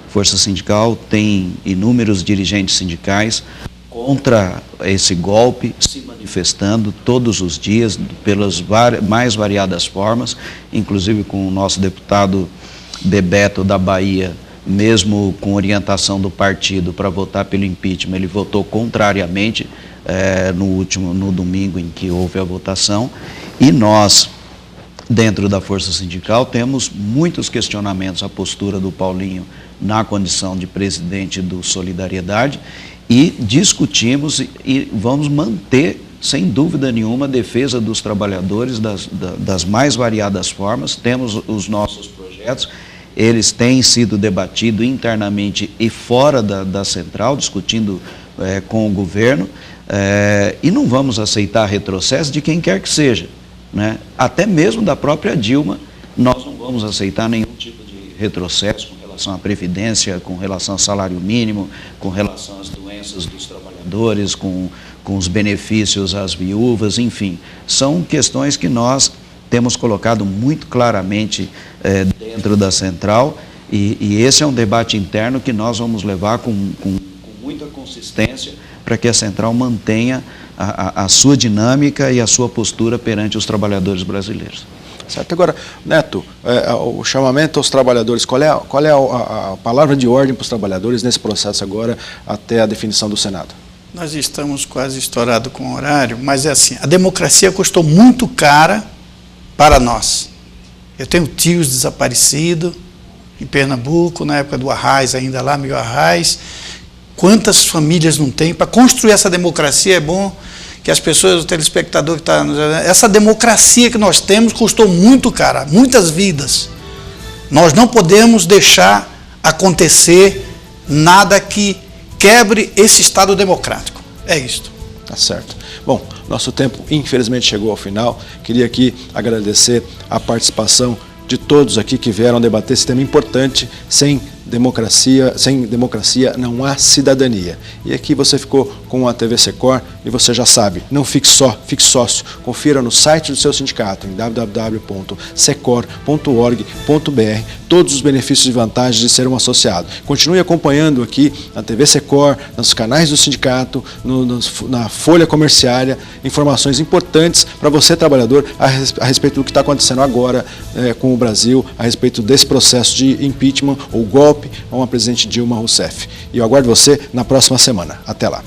Força Sindical tem inúmeros dirigentes sindicais contra esse golpe, se manifestando todos os dias, pelas mais variadas formas, inclusive com o nosso deputado Bebeto da Bahia, mesmo com orientação do partido para votar pelo impeachment, ele votou contrariamente no domingo em que houve a votação, e nós, dentro da Força Sindical, temos muitos questionamentos à postura do Paulinho na condição de presidente do Solidariedade, e discutimos e vamos manter, sem dúvida nenhuma, a defesa dos trabalhadores das mais variadas formas. Temos os nossos projetos, eles têm sido debatidos internamente e fora da central, discutindo com o governo, e não vamos aceitar retrocesso de quem quer que seja, né? Até mesmo da própria Dilma, nós não vamos aceitar nenhum tipo de retrocesso com relação à Previdência, com relação ao salário mínimo, com relação às doenças dos trabalhadores, com os benefícios às viúvas, enfim. São questões que nós temos colocado muito claramente dentro da central, e esse é um debate interno que nós vamos levar com muita consistência para que a central mantenha a sua dinâmica e a sua postura perante os trabalhadores brasileiros. Certo. Agora, Neto, o chamamento aos trabalhadores, qual é a palavra de ordem para os trabalhadores nesse processo agora até a definição do Senado? Nós estamos quase estourados com o horário, mas é assim, a democracia custou muito cara para nós. Eu tenho tios desaparecidos em Pernambuco, na época do Arraiz, ainda lá, Miguel Arraiz. Quantas famílias não tem? Para construir essa democracia é bom que as pessoas, o telespectador que está... Essa democracia que nós temos custou muito cara, muitas vidas. Nós não podemos deixar acontecer nada que quebre esse Estado democrático. É isto. Tá certo. Bom, nosso tempo infelizmente chegou ao final. Queria aqui agradecer a participação de todos aqui que vieram debater esse tema importante. Sem democracia não há cidadania. E aqui você ficou com a TV Secor e você já sabe, não fique só, fique sócio. Confira no site do seu sindicato em www.secor.org.br todos os benefícios e vantagens de ser um associado. Continue acompanhando aqui na TV Secor, nos canais do sindicato, na Folha Comerciária, informações importantes para você, trabalhador, a respeito do que está acontecendo agora com o Brasil, a respeito desse processo de impeachment ou golpe a uma presidente Dilma Rousseff. E eu aguardo você na próxima semana. Até lá.